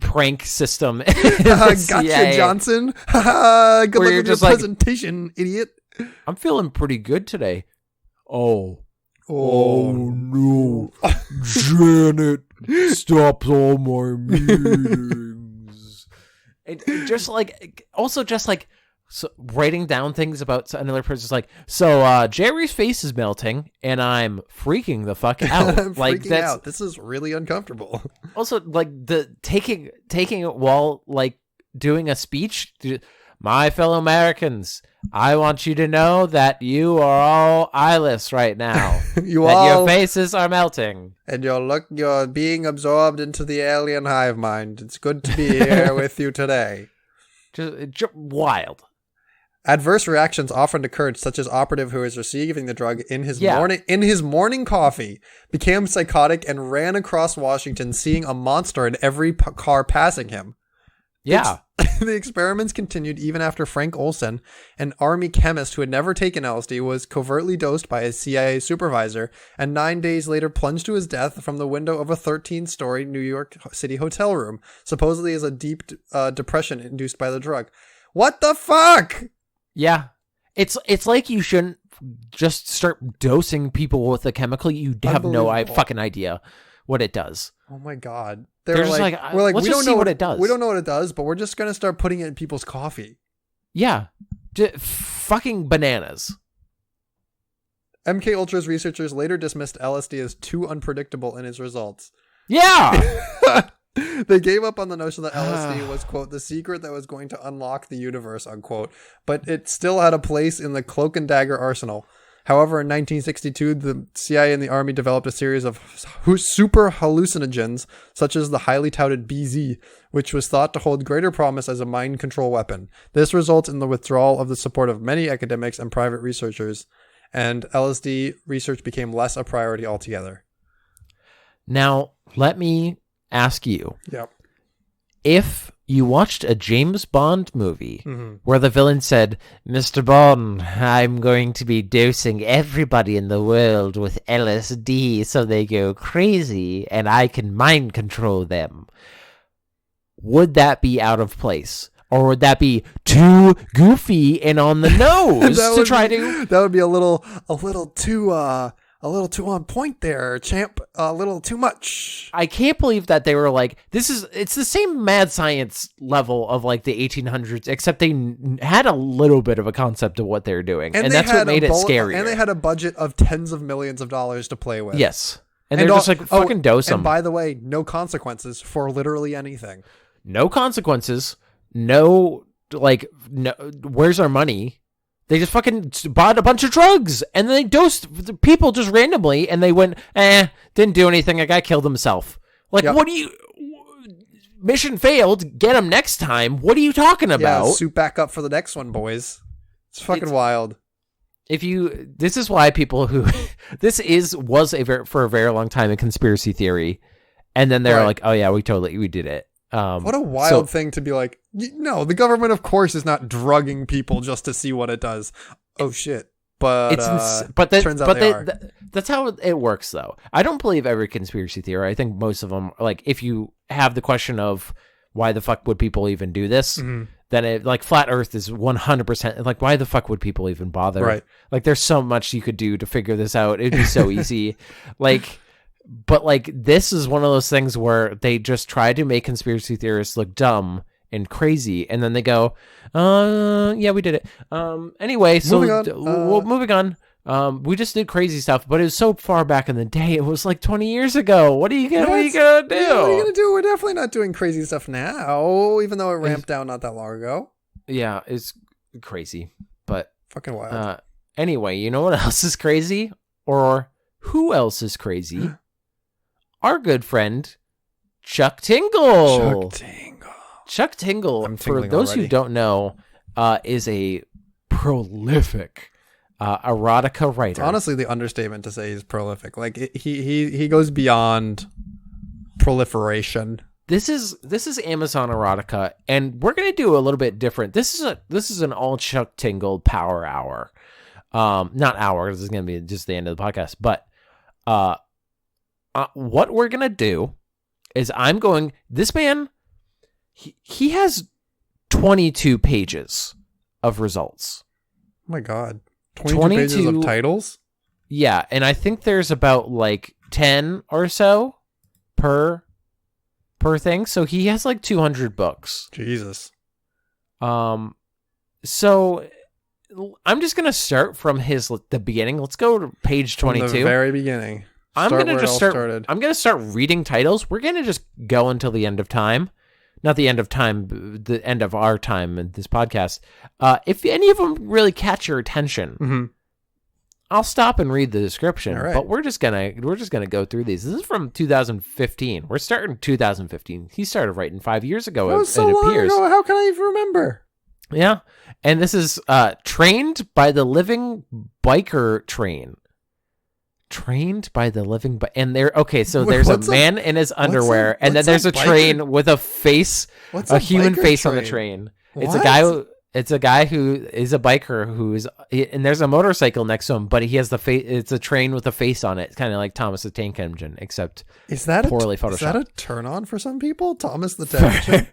[SPEAKER 2] prank system.
[SPEAKER 3] Gotcha, Johnson. Good luck with your presentation, idiot.
[SPEAKER 2] I'm feeling pretty good today. Oh no. Janet stops all my meetings. So writing down things about another person's like, Jerry's face is melting and I'm freaking the fuck out.
[SPEAKER 3] I'm freaking out. This is really uncomfortable.
[SPEAKER 2] Also, like the taking it while like doing a speech. My fellow Americans, I want you to know that you are all eyeless right now. Your faces are melting. And
[SPEAKER 3] you're being absorbed into the alien hive mind. It's good to be here with you today.
[SPEAKER 2] Just wild.
[SPEAKER 3] Adverse reactions often occurred, such as operative who was receiving the drug in his morning coffee, became psychotic and ran across Washington, seeing a monster in every car passing him.
[SPEAKER 2] Yeah.
[SPEAKER 3] The experiments continued even after Frank Olson, an army chemist who had never taken LSD, was covertly dosed by his CIA supervisor, and 9 days later plunged to his death from the window of a 13-story New York City hotel room, supposedly as a deep depression induced by the drug. What the fuck?
[SPEAKER 2] Yeah. It's like you shouldn't just start dosing people with a chemical you have no fucking idea what it does.
[SPEAKER 3] Oh my god.
[SPEAKER 2] We're like, we don't know what it does.
[SPEAKER 3] We don't know what it does, but we're just going to start putting it in people's coffee.
[SPEAKER 2] Yeah. Fucking bananas.
[SPEAKER 3] MK Ultra's researchers later dismissed LSD as too unpredictable in its results.
[SPEAKER 2] Yeah.
[SPEAKER 3] They gave up on the notion that LSD was, quote, the secret that was going to unlock the universe, unquote, but it still had a place in the cloak and dagger arsenal. However, in 1962, the CIA and the Army developed a series of super hallucinogens, such as the highly touted BZ, which was thought to hold greater promise as a mind control weapon. This results in the withdrawal of the support of many academics and private researchers, and LSD research became less a priority altogether.
[SPEAKER 2] Now, let me ask you.
[SPEAKER 3] Yep.
[SPEAKER 2] If you watched a James Bond movie where the villain said, Mr. Bond, I'm going to be dosing everybody in the world with LSD so they go crazy and I can mind control them, would that be out of place? Or would that be too goofy and on the nose
[SPEAKER 3] That would be a little too on point there, champ. A little too much.
[SPEAKER 2] I can't believe that they were like, it's the same mad science level of like the 1800s, except they had a little bit of a concept of what they were doing. And that's what made it scary.
[SPEAKER 3] And they had a budget of tens of millions of dollars to play with.
[SPEAKER 2] Yes. And they're just like, fucking dose them.
[SPEAKER 3] And by the way, no consequences for literally anything.
[SPEAKER 2] No consequences. No, where's our money? They just fucking bought a bunch of drugs and then they dosed the people just randomly and they went, didn't do anything. A guy killed himself. Like, What do you... Mission failed. Get him next time. What are you talking about?
[SPEAKER 3] Yeah, suit back up for the next one, boys. It's fucking wild.
[SPEAKER 2] This is why people who... for a very long time a conspiracy theory. And then they're like, oh yeah, we did it.
[SPEAKER 3] What a wild thing to be like, no, the government of course is not drugging people just to see what it does. Oh shit. But turns out they are.
[SPEAKER 2] That's how it works though. I don't believe every conspiracy theory. I think most of them, like if you have the question of why the fuck would people even do this, then it like flat Earth is 100%. Like, why the fuck would people even bother?
[SPEAKER 3] Right.
[SPEAKER 2] Like, there's so much you could do to figure this out. It'd be so easy. Like, but like this is one of those things where they just try to make conspiracy theorists look dumb and crazy, and then they go, yeah, we did it. Anyway, so moving on. We just did crazy stuff, but it was so far back in the day. It was like 20 years ago. What are you gonna do?
[SPEAKER 3] Yeah, what are you gonna do? We're definitely not doing crazy stuff now, even though it ramped down not that long ago.
[SPEAKER 2] Yeah, it's crazy, but
[SPEAKER 3] fucking wild.
[SPEAKER 2] Anyway, you know what else is crazy, or who else is crazy? Our good friend Chuck Tingle. Chuck Tingle, for those who don't know, is a prolific erotica writer.
[SPEAKER 3] It's honestly the understatement to say he's prolific. Like he goes beyond proliferation.
[SPEAKER 2] This is Amazon erotica, and we're gonna do a little bit different. This is an all Chuck Tingle power hour. Not hour, this is gonna be just the end of the podcast. But what we're gonna do is this man. He has 22 pages of results.
[SPEAKER 3] Oh my God. 22 pages of titles?
[SPEAKER 2] Yeah, and I think there's about like 10 or so per thing. So he has like 200 books.
[SPEAKER 3] Jesus.
[SPEAKER 2] So I'm just going to start from the beginning. Let's go to page 22.
[SPEAKER 3] From the very beginning.
[SPEAKER 2] I'm going to start reading titles. We're going to just go until the end of time. Not the end of time, the end of our time in this podcast. If any of them really catch your attention, I'll stop and read the description.
[SPEAKER 3] All right.
[SPEAKER 2] But we're just gonna go through these. This is from 2015. We're starting 2015. He started writing 5 years ago.
[SPEAKER 3] That was so long ago. How can I even remember?
[SPEAKER 2] Yeah, and this is trained by the living biker train. Trained by the living and there's a man in his underwear, and then there's a train with a face, a human face on the train. It's a guy who is a biker and there's a motorcycle next to him, but he has the face. It's a train with a face on it. It's kind of like Thomas the Tank Engine, except poorly photoshopped.
[SPEAKER 3] Is that a turn on for some people? Thomas the Tank Engine?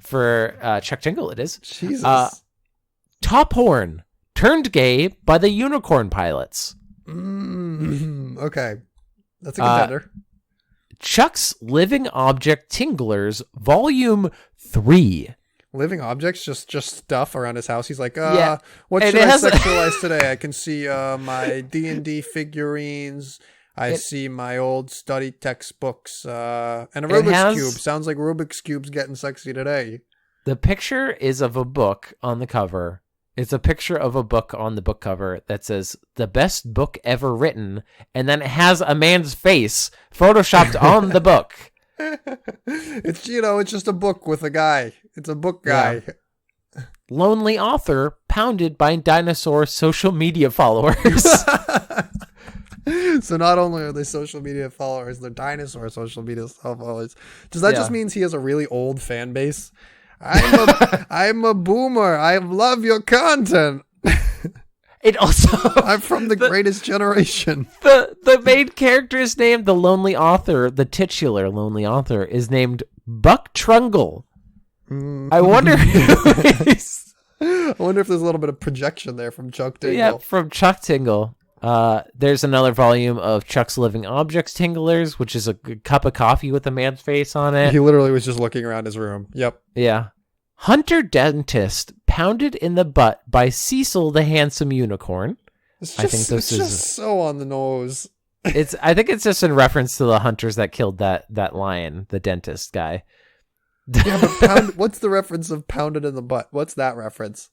[SPEAKER 2] For Chuck Tingle, it is.
[SPEAKER 3] Jesus.
[SPEAKER 2] Top Horn, turned gay by the Unicorn Pilots.
[SPEAKER 3] Okay, that's a contender.
[SPEAKER 2] Chuck's Living Object Tinglers Volume 3.
[SPEAKER 3] Living objects, just stuff around his house. He's like,
[SPEAKER 2] yeah.
[SPEAKER 3] What should I sexualize today? I can see my D&D figurines. I see my old study textbooks and a Rubik's Cube. Sounds like Rubik's Cube's getting sexy today.
[SPEAKER 2] The picture is of a book on the cover. It's a picture of a book on the book cover that says "The best book ever written," and then it has a man's face photoshopped on the book.
[SPEAKER 3] It's just a book with a guy. It's a book guy.
[SPEAKER 2] Yeah. Lonely author pounded by dinosaur social media followers.
[SPEAKER 3] So not only are they social media followers, they're dinosaur social media followers. Does that just mean he has a really old fan base? I'm a boomer. I love your content.
[SPEAKER 2] It also
[SPEAKER 3] I'm from the greatest generation.
[SPEAKER 2] The main character's name, the lonely author, the titular lonely author, is named Buck Trungle. I wonder who is.
[SPEAKER 3] I wonder if there's a little bit of projection there from Chuck Tingle.
[SPEAKER 2] Yeah, from Chuck Tingle. There's another volume of Chuck's Living Objects Tinglers, which is a cup of coffee with a man's face on it.
[SPEAKER 3] He literally was just looking around his room. Yep.
[SPEAKER 2] Yeah. Hunter Dentist pounded in the butt by Cecil the Handsome Unicorn.
[SPEAKER 3] I think this is just so on the nose.
[SPEAKER 2] I think it's just in reference to the hunters that killed that lion, the dentist guy.
[SPEAKER 3] Yeah, but what's the reference of pounded in the butt? What's that reference?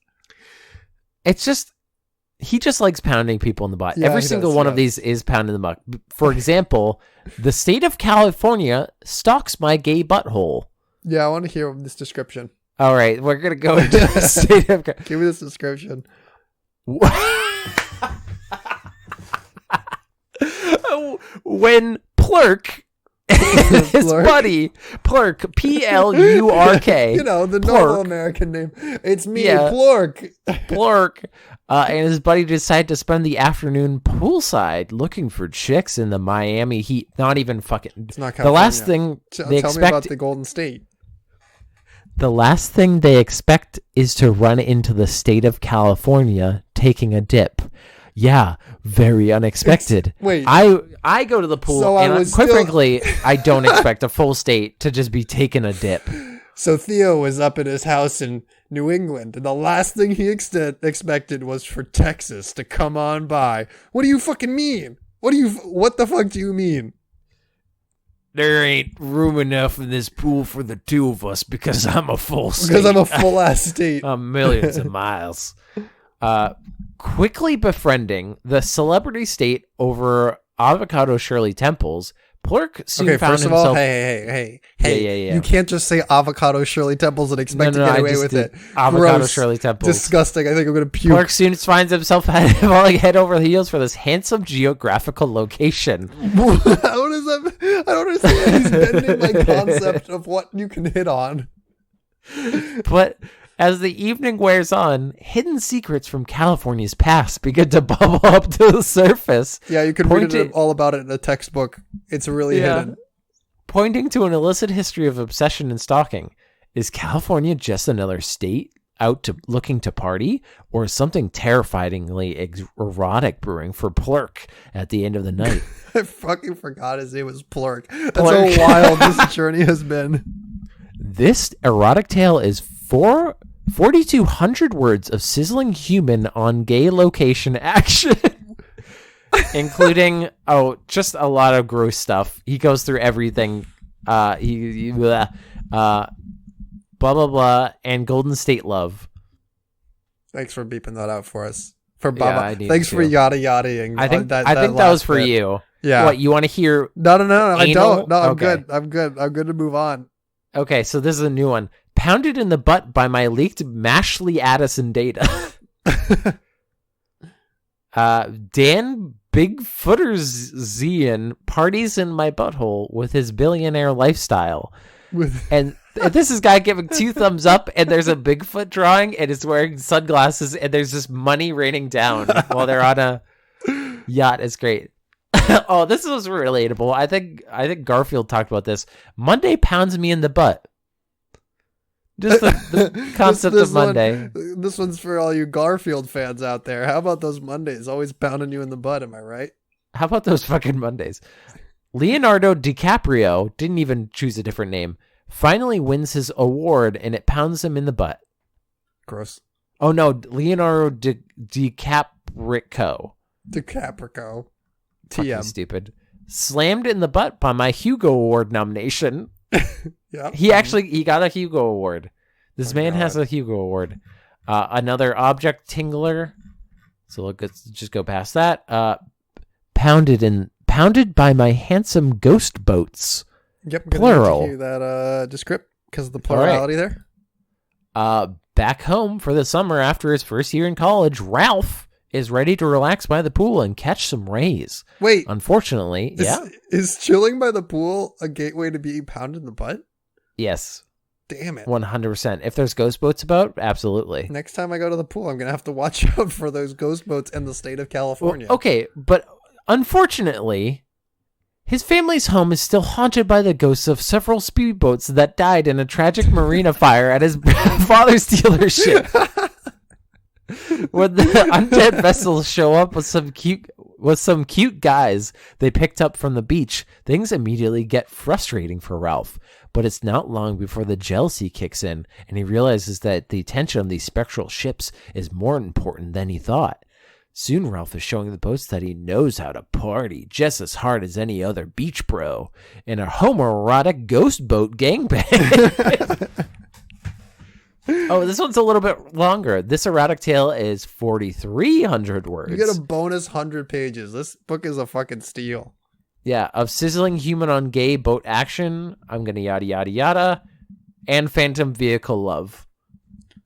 [SPEAKER 2] It's just he just likes pounding people in the butt. Every single one of these is pounded in the butt. For example, the state of California stalks my gay butthole.
[SPEAKER 3] Yeah, I want to hear this description.
[SPEAKER 2] All right, we're going to go into the state of...
[SPEAKER 3] Give me this description.
[SPEAKER 2] When Plurk and his buddy, Plurk, Plurk,
[SPEAKER 3] you know, the normal American name. It's me, Plurk.
[SPEAKER 2] Plurk and his buddy decide to spend the afternoon poolside looking for chicks in the Miami heat. Not even fucking...
[SPEAKER 3] It's not
[SPEAKER 2] the last thing
[SPEAKER 3] they expect... Tell me about the Golden State.
[SPEAKER 2] The last thing they expect is to run into the state of California taking a dip. Yeah, very unexpected.
[SPEAKER 3] Wait.
[SPEAKER 2] I go to the pool,
[SPEAKER 3] So
[SPEAKER 2] and quite frankly, I don't expect a full state to just be taking a dip.
[SPEAKER 3] So Theo was up at his house in New England, and the last thing he expected was for Texas to come on by. What do you fucking mean? What the fuck do you mean?
[SPEAKER 2] There ain't room enough in this pool for the two of us because I'm a full state.
[SPEAKER 3] Because I'm a full ass state.
[SPEAKER 2] I'm millions of miles. Quickly befriending the celebrity state over avocado Shirley Temples, Plurk soon
[SPEAKER 3] Okay,
[SPEAKER 2] found
[SPEAKER 3] first of
[SPEAKER 2] himself...
[SPEAKER 3] all, hey.
[SPEAKER 2] Yeah.
[SPEAKER 3] You can't just say avocado Shirley Temples and expect to get away with it.
[SPEAKER 2] Avocado
[SPEAKER 3] Gross.
[SPEAKER 2] Shirley Temples.
[SPEAKER 3] Disgusting. I think I'm going to puke.
[SPEAKER 2] Plurk soon finds himself falling head over heels for this handsome geographical location.
[SPEAKER 3] How does that... I don't understand. He's bending my concept of what you can hit on.
[SPEAKER 2] But as the evening wears on, hidden secrets from California's past begin to bubble up to the surface.
[SPEAKER 3] Yeah, you can read all about it in a textbook. It's really hidden.
[SPEAKER 2] Pointing to an illicit history of obsession and stalking. Is California just another state out to looking to party, or is something terrifyingly erotic brewing for Plurk at the end of the night?
[SPEAKER 3] I fucking forgot his name was Plurk. That's
[SPEAKER 2] Plurk.
[SPEAKER 3] how wild this journey has been.
[SPEAKER 2] This erotic tale is 4,200 words of sizzling human on gay location action. Including, just a lot of gross stuff. He goes through everything. Blah, blah, blah, and Golden State Love.
[SPEAKER 3] Thanks for beeping that out for us. For Baba.
[SPEAKER 2] Yeah,
[SPEAKER 3] Thanks for yada-yadaing.
[SPEAKER 2] I think that was for
[SPEAKER 3] bit.
[SPEAKER 2] you.
[SPEAKER 3] Yeah.
[SPEAKER 2] What, you want to hear?
[SPEAKER 3] No, I
[SPEAKER 2] anal?
[SPEAKER 3] don't. No, I'm
[SPEAKER 2] Okay.
[SPEAKER 3] good. I'm good to move on.
[SPEAKER 2] Okay, so this is a new one. Pounded in the butt by my leaked Mashley Addison data. Dan Bigfootersian parties in my butthole with his billionaire lifestyle. And this is guy giving 2 thumbs up, and there's a Bigfoot drawing, and is wearing sunglasses, and there's just money raining down while they're on a yacht. It's great. Oh, this was relatable. I think Garfield talked about this. Monday pounds me in the butt. Just the concept of Monday.
[SPEAKER 3] This one's for all you Garfield fans out there. How about those Mondays? Always pounding you in the butt, am I right?
[SPEAKER 2] How about those fucking Mondays? Leonardo DiCaprio, didn't even choose a different name, finally wins his award, and it pounds him in the butt.
[SPEAKER 3] Gross.
[SPEAKER 2] Oh no, Leonardo DiCaprio.
[SPEAKER 3] DiCaprio.
[SPEAKER 2] Fucking
[SPEAKER 3] TM.
[SPEAKER 2] stupid. Slammed in the butt by my Hugo Award nomination.
[SPEAKER 3] Yeah.
[SPEAKER 2] He got a Hugo Award. This man
[SPEAKER 3] God.
[SPEAKER 2] has a Hugo Award. Another object tingler. So let's just go past that. Pounded by my handsome ghost boats.
[SPEAKER 3] Yep.
[SPEAKER 2] Plural.
[SPEAKER 3] Hear that descript because of the plurality there.
[SPEAKER 2] Back home for the summer after his first year in college, Ralph is ready to relax by the pool and catch some rays.
[SPEAKER 3] Wait.
[SPEAKER 2] Unfortunately,
[SPEAKER 3] Is chilling by the pool a gateway to being pounded in the butt?
[SPEAKER 2] Yes.
[SPEAKER 3] Damn it.
[SPEAKER 2] 100%. If there's ghost boats about, absolutely.
[SPEAKER 3] Next time I go to the pool, I'm going to have to watch out for those ghost boats in the state of California.
[SPEAKER 2] Well, okay, but unfortunately, his family's home is still haunted by the ghosts of several speedboats that died in a tragic marina fire at his father's dealership. When the undead vessels show up with some cute guys they picked up from the beach, things immediately get frustrating for Ralph. But it's not long before the jealousy kicks in, and he realizes that the attention of these spectral ships is more important than he thought. Soon Ralph is showing the boats that he knows how to party just as hard as any other beach bro in a homoerotic ghost boat gangbang. Oh, this one's a little bit longer. This erotic tale is 4,300 words.
[SPEAKER 3] You get a bonus 100 pages. This book is a fucking steal.
[SPEAKER 2] Yeah, of sizzling human on gay boat action. I'm going to yada, yada, yada. And phantom vehicle love.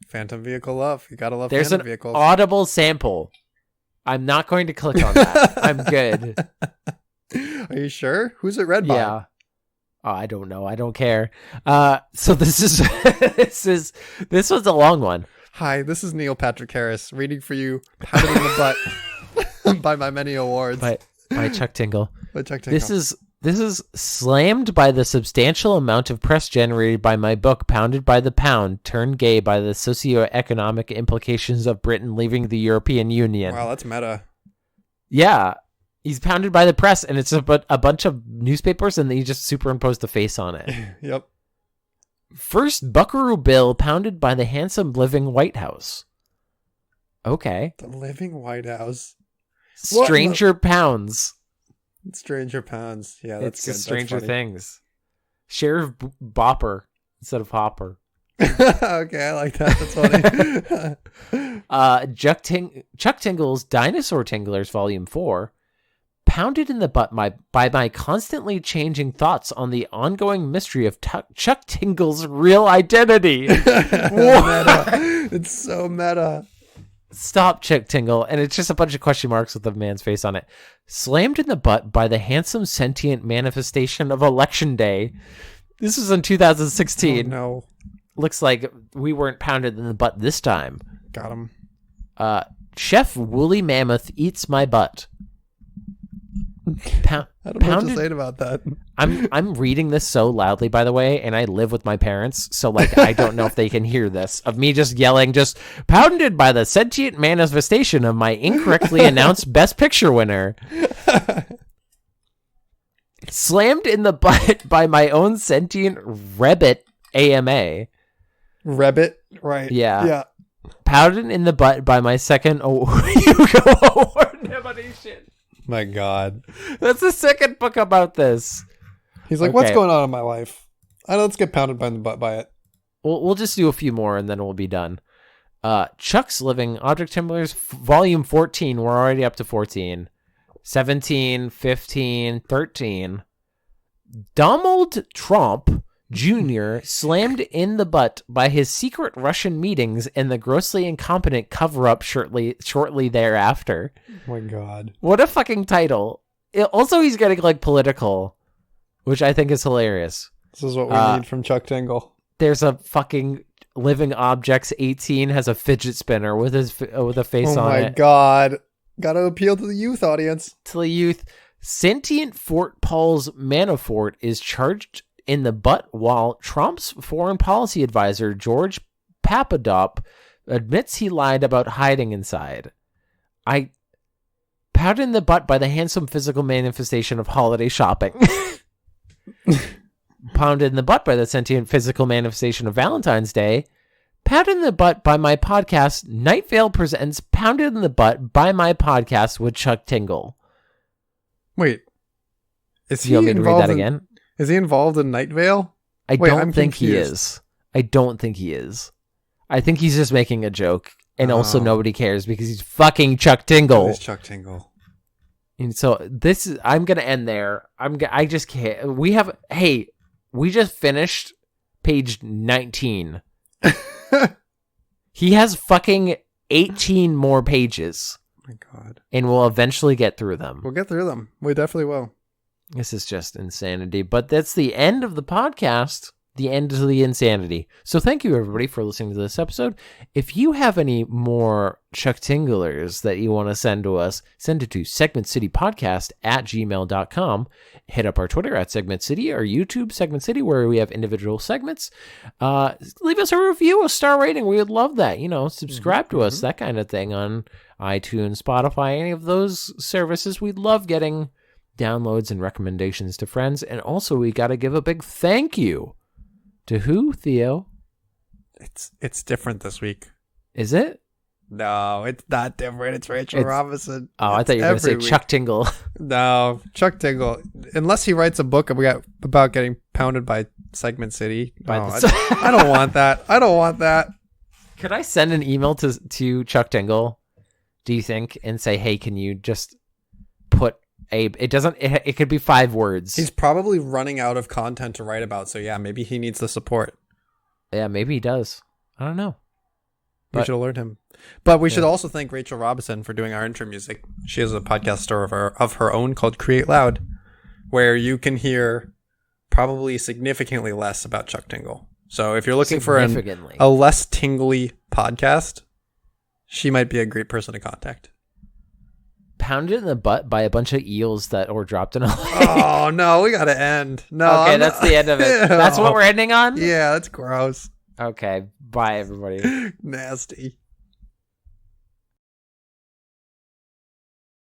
[SPEAKER 3] Phantom vehicle love. You gotta love
[SPEAKER 2] There's
[SPEAKER 3] phantom
[SPEAKER 2] an
[SPEAKER 3] vehicles.
[SPEAKER 2] audible sample. I'm not going to click on that. I'm good.
[SPEAKER 3] Are you sure? Who's it read by?
[SPEAKER 2] Yeah. Oh, I don't know. I don't care. So this is this was a long one.
[SPEAKER 3] Hi, this is Neil Patrick Harris reading for you Pounded in the Butt by my many awards.
[SPEAKER 2] By Chuck Tingle.
[SPEAKER 3] By Chuck Tingle.
[SPEAKER 2] This is This is slammed by the substantial amount of press generated by my book, Pounded by the Pound, Turned Gay by the Socioeconomic Implications of Britain Leaving the European Union.
[SPEAKER 3] Wow, that's meta.
[SPEAKER 2] Yeah. He's pounded by the press, and it's a bunch of newspapers, and then he just superimposed the face on it.
[SPEAKER 3] Yep.
[SPEAKER 2] First Buckaroo Bill pounded by the handsome living White House. Okay.
[SPEAKER 3] The living White House.
[SPEAKER 2] Stranger Pounds.
[SPEAKER 3] Stranger Pounds. Yeah, that's
[SPEAKER 2] It's
[SPEAKER 3] good.
[SPEAKER 2] just Stranger
[SPEAKER 3] That's
[SPEAKER 2] Things. Sheriff Bopper instead of Hopper.
[SPEAKER 3] Okay, I like that. That's funny.
[SPEAKER 2] Chuck Tingle's Dinosaur Tinglers Volume 4. Pounded in the butt by my constantly changing thoughts on the ongoing mystery of Chuck Tingle's real identity.
[SPEAKER 3] Meta. It's so meta.
[SPEAKER 2] Stop, Chuck Tingle. And it's just a bunch of question marks with the man's face on it. Slammed in the butt by the handsome sentient manifestation of Election Day. This was in 2016.
[SPEAKER 3] Oh, no.
[SPEAKER 2] Looks like we weren't pounded in the butt this time.
[SPEAKER 3] Got him.
[SPEAKER 2] Chef Woolly Mammoth eats my butt.
[SPEAKER 3] I don't know what to say about that.
[SPEAKER 2] I'm reading this so loudly, by the way, and I live with my parents, so like I don't know if they can hear this of me just yelling, just pounded by the sentient manifestation of my incorrectly announced Best Picture winner. Slammed in the butt by my own sentient Rebbit AMA.
[SPEAKER 3] Rebbit, right?
[SPEAKER 2] Yeah. Pounded in the butt by my second Hugo Award nomination.
[SPEAKER 3] My God.
[SPEAKER 2] That's the second book about this.
[SPEAKER 3] He's like,
[SPEAKER 2] Okay.
[SPEAKER 3] what's going on in my life? Let's get pounded by the butt by it.
[SPEAKER 2] We'll just do a few more and then we'll be done. Chuck's Living Object Tinglers Volume 14. We're already up to 14. 17, 15, 13. Donald Trump Jr. slammed in the butt by his secret Russian meetings and the grossly incompetent cover-up shortly thereafter.
[SPEAKER 3] Oh my God.
[SPEAKER 2] What a fucking title. Also, he's getting like political, which I think is hilarious.
[SPEAKER 3] This is what we need from Chuck Tingle.
[SPEAKER 2] There's a fucking Living Objects 18 has a fidget spinner with a face on it.
[SPEAKER 3] Oh my God. Gotta appeal to the youth audience.
[SPEAKER 2] To the youth. Sentient Fort Paul's Manafort is charged in the butt while Trump's foreign policy advisor, George Papadop, admits he lied about hiding inside. I pounded in the butt by the handsome physical manifestation of holiday shopping. Pounded in the butt by the sentient physical manifestation of Valentine's Day. Pounded in the butt by my podcast, Night Vale presents Pounded in the Butt by my podcast with Chuck Tingle.
[SPEAKER 3] Wait. Is
[SPEAKER 2] Do you want me to read that again?
[SPEAKER 3] Is he involved in Night Vale?
[SPEAKER 2] I don't think he is. I don't think he is. I think he's just making a joke. And also nobody cares because he's fucking Chuck Tingle.
[SPEAKER 3] He's Chuck Tingle.
[SPEAKER 2] And so I'm going to end there. I just can't. We just finished page 19. He has fucking 18 more pages.
[SPEAKER 3] Oh my God.
[SPEAKER 2] And we'll eventually get through them.
[SPEAKER 3] We'll get through them. We definitely will.
[SPEAKER 2] This is just insanity. But that's the end of the podcast. The end of the insanity. So thank you, everybody, for listening to this episode. If you have any more Chuck Tinglers that you want to send to us, send it to segmentcitypodcast@gmail.com. Hit up our Twitter @segmentcity, our YouTube Segment City, where we have individual segments. Leave us a review, a star rating. We would love that. Subscribe to us, that kind of thing on iTunes, Spotify, any of those services. We'd love getting downloads and recommendations to friends. And also, we got to give a big thank you. To who, Theo?
[SPEAKER 3] It's different this week.
[SPEAKER 2] Is it?
[SPEAKER 3] No, it's not different. It's Rachel Robinson.
[SPEAKER 2] Oh, I thought you were going to say
[SPEAKER 3] week.
[SPEAKER 2] Chuck Tingle.
[SPEAKER 3] No, Chuck Tingle. Unless he writes a book about getting pounded by Segment City. I don't want that. I don't want that.
[SPEAKER 2] Could I send an email to Chuck Tingle, do you think, and say, hey, can you just put it could be 5 words.
[SPEAKER 3] He's probably running out of content to write about, so yeah, maybe he needs the support.
[SPEAKER 2] Yeah, maybe he does. I don't know.
[SPEAKER 3] We should alert him. But we should also thank Rachel Robinson for doing our intro music. She has a podcast store of her own called Create Loud, where you can hear probably significantly less about Chuck Tingle. So if you're looking for a less tingly podcast, she might be a great person to contact.
[SPEAKER 2] pounded in the butt by a bunch of eels that were dropped in a lake.
[SPEAKER 3] Oh no, we gotta end. No,
[SPEAKER 2] Okay, that's the end of it.
[SPEAKER 3] Ew.
[SPEAKER 2] That's what we're ending on?
[SPEAKER 3] Yeah, that's gross.
[SPEAKER 2] Okay, bye everybody.
[SPEAKER 3] Nasty.